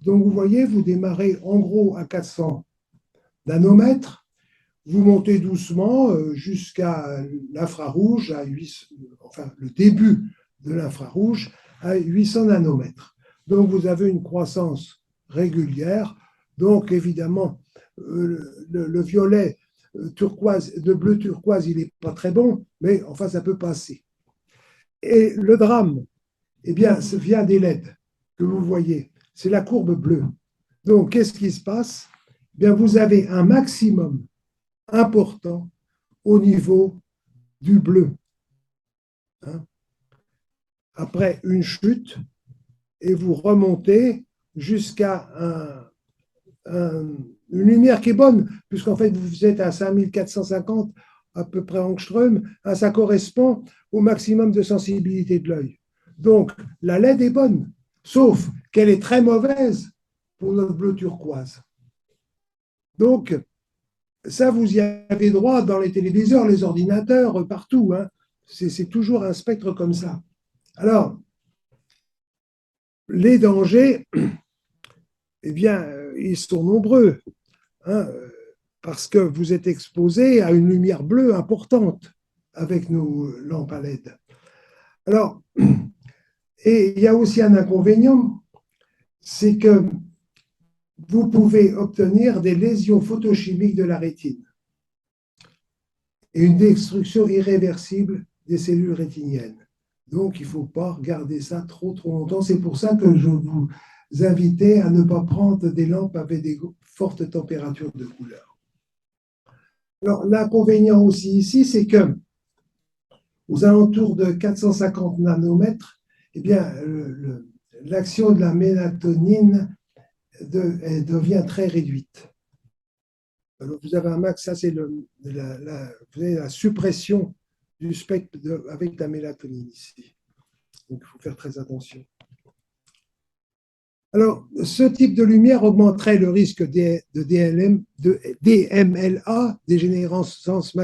Donc, vous voyez, vous démarrez en gros à 400 nanomètres, vous montez doucement jusqu'à l'infrarouge, enfin le début de l'infrarouge, à 800 nanomètres. Donc, vous avez une croissance régulière. Donc, évidemment, le violet turquoise, de bleu turquoise, il n'est pas très bon, mais enfin, ça peut passer. Et le drame, eh bien, ça vient des LED que vous voyez. C'est la courbe bleue. Donc, qu'est-ce qui se passe? Eh bien, vous avez un maximum important au niveau du bleu. Hein? Après une chute, et vous remontez jusqu'à une lumière qui est bonne, puisqu'en fait, vous êtes à 5450 à peu près angstrom, ça correspond au maximum de sensibilité de l'œil. Donc, la LED est bonne, sauf qu'elle est très mauvaise pour notre bleu turquoise. Donc, ça, vous y avez droit dans les téléviseurs, les ordinateurs, partout. Hein. C'est toujours un spectre comme ça. Alors, les dangers, eh bien, ils sont nombreux, hein, parce que vous êtes exposé à une lumière bleue importante avec nos lampes à LED. Alors, et il y a aussi un inconvénient, c'est que vous pouvez obtenir des lésions photochimiques de la rétine et une destruction irréversible des cellules rétiniennes. Donc, il ne faut pas regarder ça trop longtemps. C'est pour ça que je vous invite à ne pas prendre des lampes avec des fortes températures de couleur. Alors, l'inconvénient aussi ici, c'est que aux alentours de 450 nanomètres, eh bien, l'action de la mélatonine devient très réduite. Alors, vous avez un max, ça c'est la suppression du spectre avec la mélatonine ici. Donc, il faut faire très attention. Alors, ce type de lumière augmenterait le risque de DMLA, dégénérescence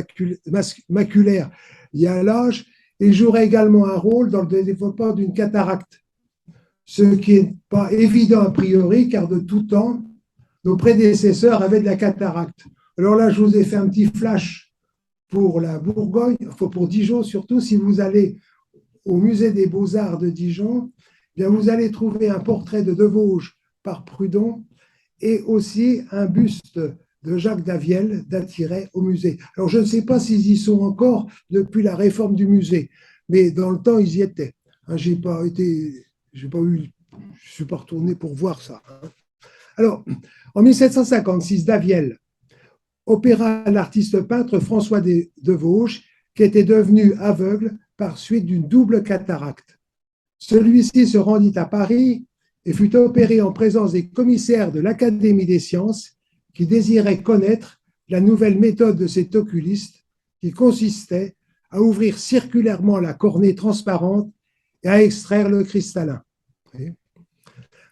maculaire liée à l'âge, et jouerait également un rôle dans le développement d'une cataracte, ce qui n'est pas évident a priori, car de tout temps, nos prédécesseurs avaient de la cataracte. Alors là, je vous ai fait un petit flash pour la Bourgogne, pour Dijon, surtout si vous allez au musée des Beaux-Arts de Dijon, eh bien vous allez trouver un portrait de Vosges par Prudhon et aussi un buste de Jacques Daviel d'Attiret au musée. Alors je ne sais pas s'ils y sont encore depuis la réforme du musée, mais dans le temps, ils y étaient. Je ne suis pas retourné pour voir ça. Alors, en 1756, Daviel opéra l'artiste peintre François de Vosges, qui était devenu aveugle par suite d'une double cataracte. Celui-ci se rendit à Paris et fut opéré en présence des commissaires de l'Académie des sciences qui désiraient connaître la nouvelle méthode de cet oculiste qui consistait à ouvrir circulairement la cornée transparente et à extraire le cristallin.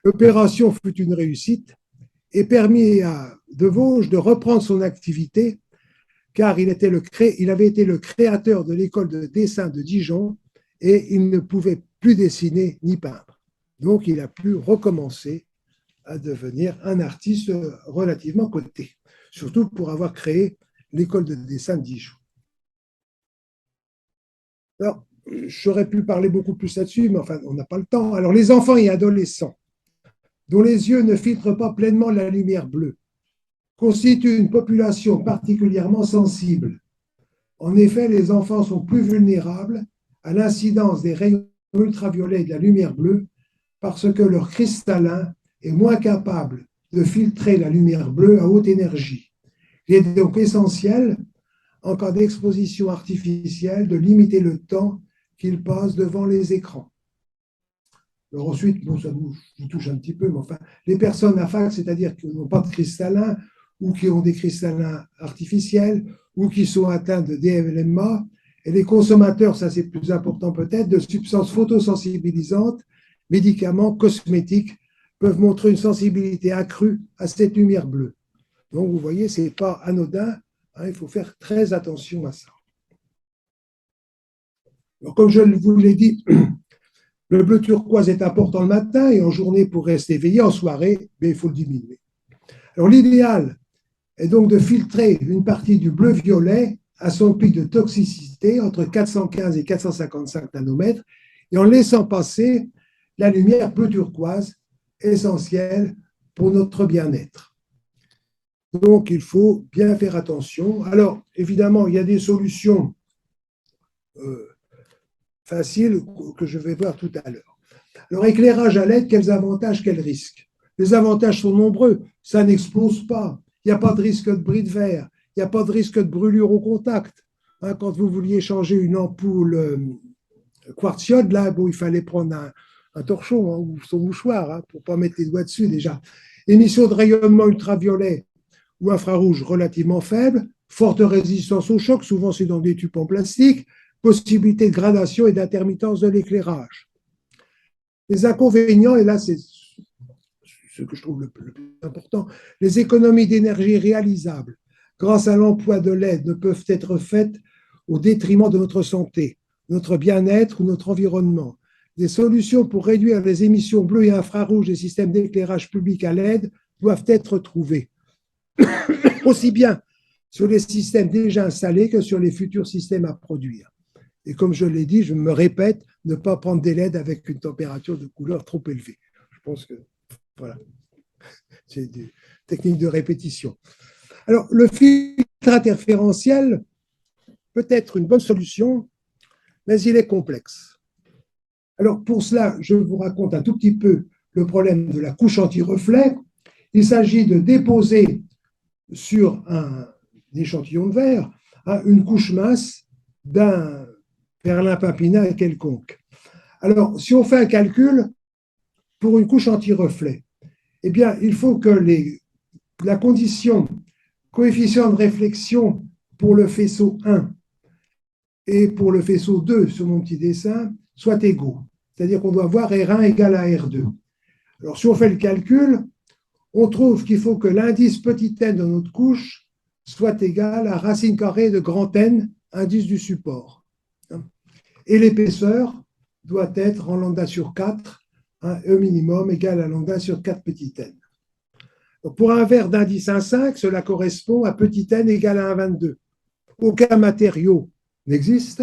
L'opération fut une réussite et permit à De Vosges de reprendre son activité car il avait été le créateur de l'école de dessin de Dijon et il ne pouvait plus dessiner ni peindre. Donc il a pu recommencer à devenir un artiste relativement coté, surtout pour avoir créé l'école de dessin de Dijon. Alors, j'aurais pu parler beaucoup plus là-dessus, mais enfin, on n'a pas le temps. Alors, les enfants et adolescents, dont les yeux ne filtrent pas pleinement la lumière bleue, constituent une population particulièrement sensible. En effet, les enfants sont plus vulnérables à l'incidence des rayons ultraviolets et de la lumière bleue parce que leur cristallin est moins capable de filtrer la lumière bleue à haute énergie. Il est donc essentiel, en cas d'exposition artificielle, de limiter le temps qu'ils passent devant les écrans. Alors ensuite, bon, ça vous touche un petit peu, mais enfin, les personnes AFAC, c'est-à-dire qui n'ont pas de cristallin ou qui ont des cristallins artificiels ou qui sont atteints de DMLMA, et les consommateurs, ça c'est plus important peut-être, de substances photosensibilisantes, médicaments, cosmétiques, peuvent montrer une sensibilité accrue à cette lumière bleue. Donc vous voyez, ce n'est pas anodin, hein, il faut faire très attention à ça. Alors, comme je vous l'ai dit, le bleu turquoise est important le matin et en journée pour rester éveillé, en soirée, mais il faut le diminuer. Alors l'idéal est donc de filtrer une partie du bleu-violet à son pic de toxicité entre 415 et 455 nanomètres et en laissant passer la lumière bleu turquoise essentielle pour notre bien-être. Donc il faut bien faire attention. Alors évidemment, il y a des solutions faciles que je vais voir tout à l'heure. Alors éclairage à LED, quels avantages, quels risques? Les avantages sont nombreux, ça n'explose pas, il n'y a pas de risque de bris de verre, il n'y a pas de risque de brûlure au contact. Hein, quand vous vouliez changer une ampoule quartz iode, là, bon, il fallait prendre un torchon, hein, ou son mouchoir hein, pour ne pas mettre les doigts dessus déjà. Émission de rayonnement ultraviolet ou infrarouge relativement faible, forte résistance au choc, souvent c'est dans des tubes en plastique, possibilité de gradation et d'intermittence de l'éclairage. Les inconvénients, et là c'est ce que je trouve le plus important, les économies d'énergie réalisables grâce à l'emploi de LED ne peuvent être faites au détriment de notre santé, notre bien-être ou notre environnement. Des solutions pour réduire les émissions bleues et infrarouges des systèmes d'éclairage public à LED doivent être trouvées, aussi bien sur les systèmes déjà installés que sur les futurs systèmes à produire. Et comme je l'ai dit, je me répète, ne pas prendre des LED avec une température de couleur trop élevée. Je pense que, voilà, c'est des techniques de répétition. Alors, le filtre interférentiel peut être une bonne solution, mais il est complexe. Alors, pour cela, je vous raconte un tout petit peu le problème de la couche anti-reflet. Il s'agit de déposer sur un échantillon de verre une couche mince d'un perlimpinpinat quelconque. Alors, si on fait un calcul pour une couche anti-reflet, eh bien, il faut que la condition coefficient de réflexion pour le faisceau 1 et pour le faisceau 2 sur mon petit dessin soient égaux. C'est-à-dire qu'on doit voir R1 égale à R2. Alors, si on fait le calcul, on trouve qu'il faut que l'indice petit n de notre couche soit égal à racine carrée de grand N, indice du support. Et l'épaisseur doit être en lambda sur 4, E minimum égal à lambda sur 4 petit n. Donc pour un verre d'indice 1,5, cela correspond à petit n égal à 1,22. Aucun matériau n'existe,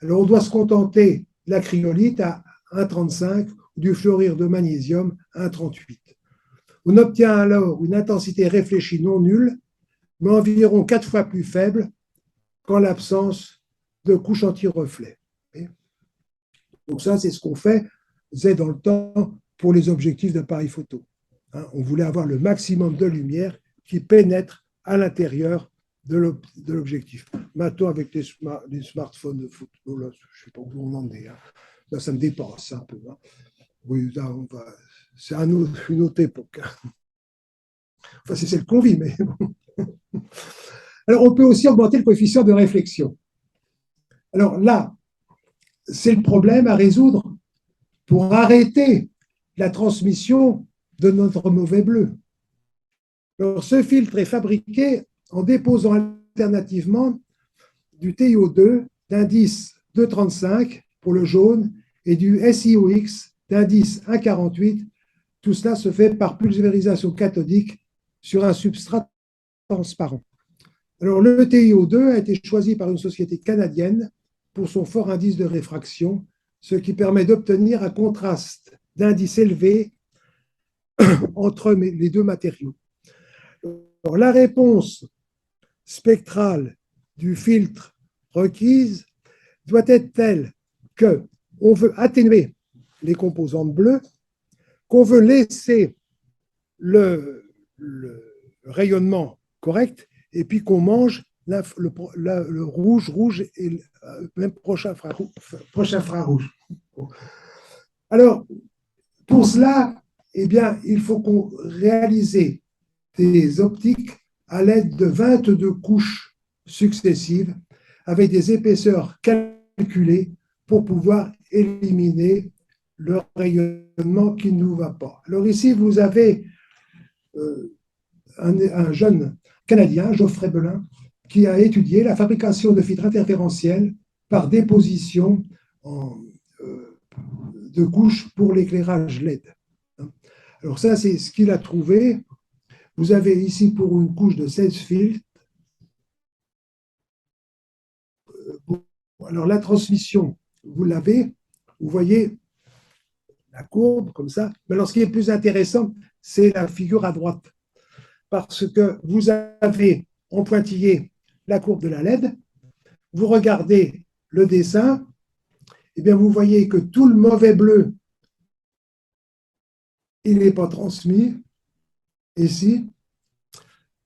alors on doit se contenter de la cryolite à 1,35 ou du fluorure de magnésium à 1,38. On obtient alors une intensité réfléchie non nulle, mais environ 4 fois plus faible qu'en l'absence de couche anti-reflet. Donc ça, c'est ce qu'on faisait dans le temps pour les objectifs d'appareil photo. On voulait avoir le maximum de lumière qui pénètre à l'intérieur de l'objectif. Maintenant, avec les smartphones de photo, là, je ne sais pas où on en est. Là, ça me dépasse un peu. Oui, là, c'est une autre époque. Enfin, c'est celle qu'on vit, mais bon. Alors, on peut aussi augmenter le coefficient de réflexion. Alors là, c'est le problème à résoudre pour arrêter la transmission de notre mauvais bleu. Alors, ce filtre est fabriqué en déposant alternativement du TiO2 d'indice 2,35 pour le jaune et du SiOX d'indice 1,48. Tout cela se fait par pulvérisation cathodique sur un substrat transparent. Alors, le TiO2 a été choisi par une société canadienne pour son fort indice de réfraction, ce qui permet d'obtenir un contraste d'indice élevé entre les deux matériaux. Alors, la réponse spectrale du filtre requise doit être telle qu'on veut atténuer les composantes bleues, qu'on veut laisser le rayonnement correct, et puis qu'on mange le rouge et même prochain infrarouge. Alors, pour cela, eh bien, il faut qu'on réalise des optiques à l'aide de 22 couches successives avec des épaisseurs calculées pour pouvoir éliminer le rayonnement qui ne nous va pas. Alors ici, vous avez un jeune Canadien, Geoffrey Belin, qui a étudié la fabrication de filtres interférentiels par déposition de couches pour l'éclairage LED. Alors ça, c'est ce qu'il a trouvé. Vous avez ici pour une couche de 16 filtres. Alors la transmission, vous l'avez, vous voyez la courbe comme ça. Mais alors ce qui est plus intéressant, c'est la figure à droite. Parce que vous avez en pointillé la courbe de la LED, vous regardez le dessin, et bien vous voyez que tout le mauvais bleu, il n'est pas transmis ici,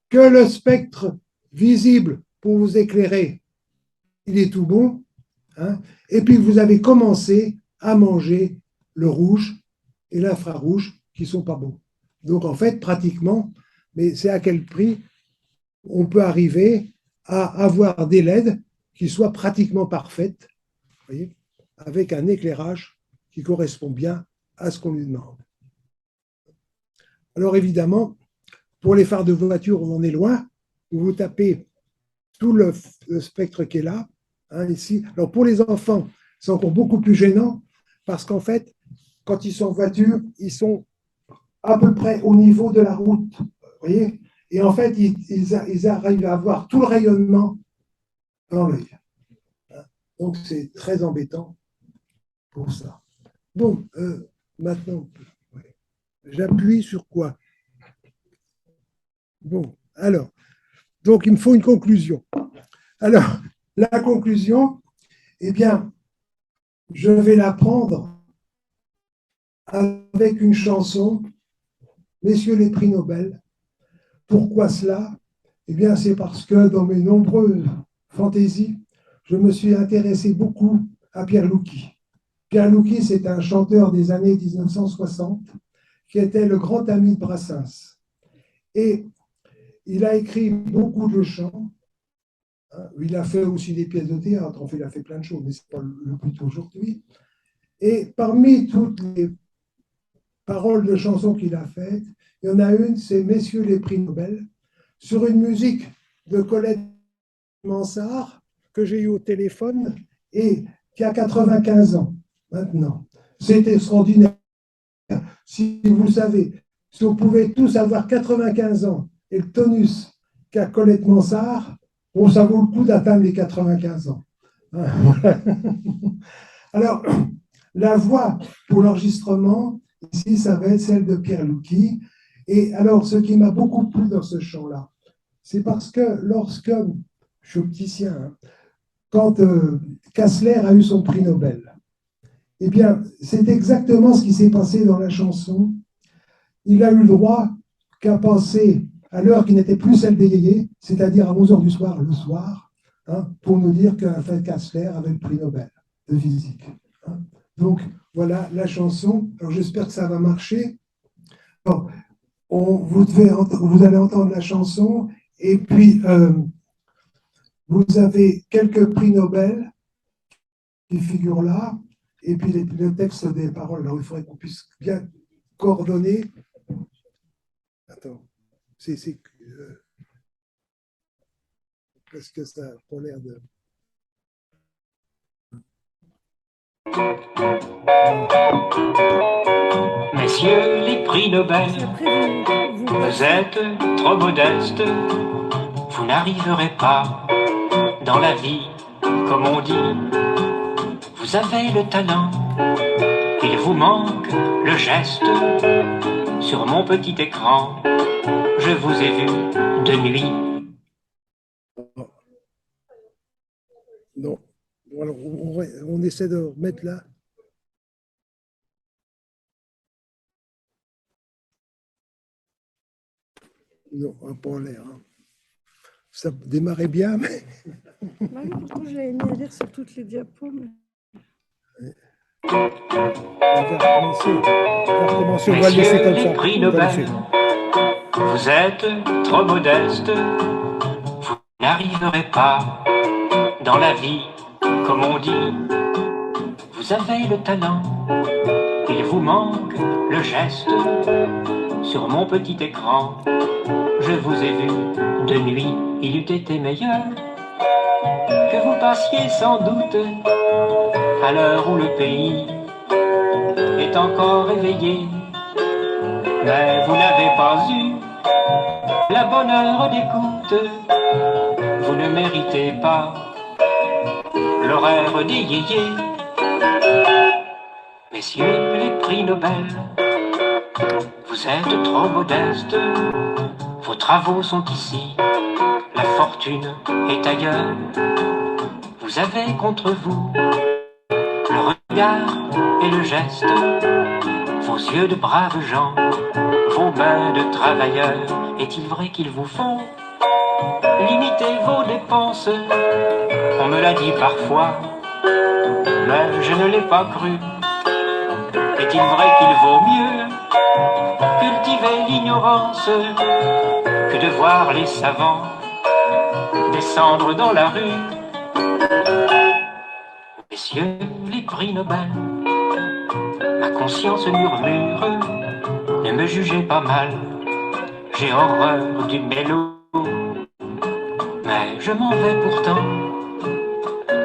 que le spectre visible pour vous éclairer, il est tout bon, hein, et puis vous avez commencé à manger le rouge et l'infrarouge qui ne sont pas bons. Donc en fait, pratiquement, mais c'est à quel prix on peut arriver à avoir des LED qui soient pratiquement parfaites, voyez, avec un éclairage qui correspond bien à ce qu'on lui demande. Alors évidemment, pour les phares de voiture, on en est loin. Vous tapez tout le spectre qui est là, hein, ici. Alors pour les enfants, c'est encore beaucoup plus gênant parce qu'en fait, quand ils sont en voiture, ils sont à peu près au niveau de la route, vous voyez. Et en fait, ils arrivent à avoir tout le rayonnement dans l'œil. Donc c'est très embêtant pour ça. Bon, maintenant, j'appuie sur quoi? Bon, alors, donc il me faut une conclusion. Alors, la conclusion, eh bien, je vais la prendre avec une chanson, Messieurs les prix Nobel. Pourquoi cela? Eh bien, c'est parce que dans mes nombreuses fantaisies, je me suis intéressé beaucoup à Pierre Loucky. Pierre Loucky, c'est un chanteur des années 1960 qui était le grand ami de Brassens. Et il a écrit beaucoup de chants. Il a fait aussi des pièces de théâtre. Enfin, il a fait plein de choses, mais ce n'est pas le but aujourd'hui. Et parmi toutes les paroles de chansons qu'il a faites, il y en a une, c'est Messieurs les prix Nobel, sur une musique de Colette Mansart, que j'ai eu au téléphone, et qui a 95 ans maintenant. C'est extraordinaire. Si vous savez, si vous pouvez tous avoir 95 ans et le tonus qu'a Colette Mansart, bon, ça vaut le coup d'atteindre les 95 ans. Alors, la voix pour l'enregistrement, ici, ça va être celle de Pierre Loucky. Et alors, ce qui m'a beaucoup plu dans ce chant-là, c'est parce que lorsque, je suis opticien, hein, quand Kastler a eu son prix Nobel, eh bien, c'est exactement ce qui s'est passé dans la chanson. Il a eu le droit qu'à penser à l'heure qui n'était plus celle des yéyés, c'est-à-dire à 11h du soir, le soir, hein, pour nous dire qu'en fait, Kastler avait le prix Nobel de physique. Hein. Donc, voilà la chanson. Alors, j'espère que ça va marcher. Alors, vous allez entendre la chanson, et puis vous avez quelques prix Nobel qui figurent là, et puis le texte des paroles. Alors, il faudrait qu'on puisse bien coordonner. Attends, parce que ça a pas l'air de... Messieurs les prix Nobel, Puis après, vous vous êtes trop modestes, vous n'arriverez pas dans la vie, comme on dit. Vous avez le talent, il vous manque le geste. Sur mon petit écran, je vous ai vu de nuit. Non. Alors, on essaie de remettre là. Non, pas l'air. Hein. Ça démarrait bien, mais... Bah oui, pourtant, j'avais mis à lire sur toutes les diapos. Mais... On va recommencer, on va le laisser Messieurs comme les ça. prix On va Nobel, laisser. vous êtes trop modestes, vous n'arriverez pas dans la vie, comme on dit. Vous avez le talent, il vous manque le geste. Sur mon petit écran, je vous ai vu de nuit, il eût été meilleur que vous passiez sans doute à l'heure où le pays est encore éveillé. Mais vous n'avez pas eu la bonne heure d'écoute, vous ne méritez pas l'horaire des yéyés. Messieurs les prix Nobel, vous êtes trop modestes, vos travaux sont ici, la fortune est ailleurs. Vous avez contre vous le regard et le geste, vos yeux de braves gens, vos mains de travailleurs. Est-il vrai qu'ils vous font limiter vos dépenses? On me l'a dit parfois, mais je ne l'ai pas cru. Est-il vrai qu'il vaut mieux cultiver l'ignorance que de voir les savants descendre dans la rue? Messieurs les prix Nobel, ma conscience murmure, ne me jugez pas mal, j'ai horreur du mélo. Mais je m'en vais pourtant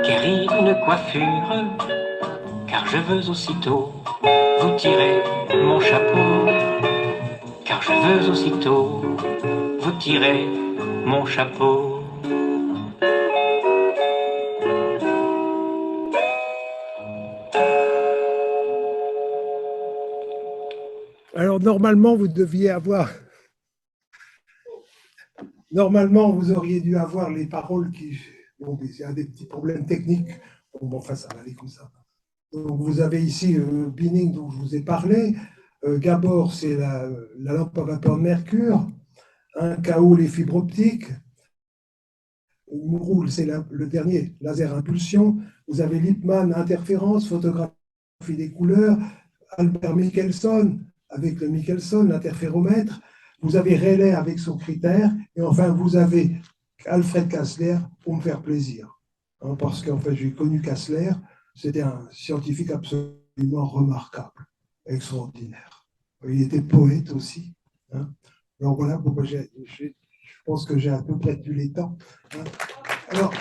quérir une coiffure, car je veux aussitôt vous tirer mon chapeau, car je veux aussitôt vous tirer mon chapeau. Alors, normalement, vous deviez avoir... Normalement, vous auriez dû avoir les paroles qui... Bon, il y a des petits problèmes techniques. Bon, enfin, ça va aller comme ça. Donc, vous avez ici Binning, dont je vous ai parlé. Gabor, c'est la lampe à vapeur de mercure. Kao, les fibres optiques. Mouroul, c'est le dernier, laser impulsion. Vous avez Lippmann, interférence, photographie des couleurs. Albert Michelson, avec le Michelson, l'interféromètre. Vous avez Rayleigh avec son critère. Et enfin, vous avez Alfred Kassler pour me faire plaisir. Hein, parce qu'en fait, j'ai connu Kassler. C'était un scientifique absolument remarquable, extraordinaire. Il était poète aussi. Hein. Donc voilà pourquoi je pense que j'ai à peu près tenu les temps. Hein. Alors,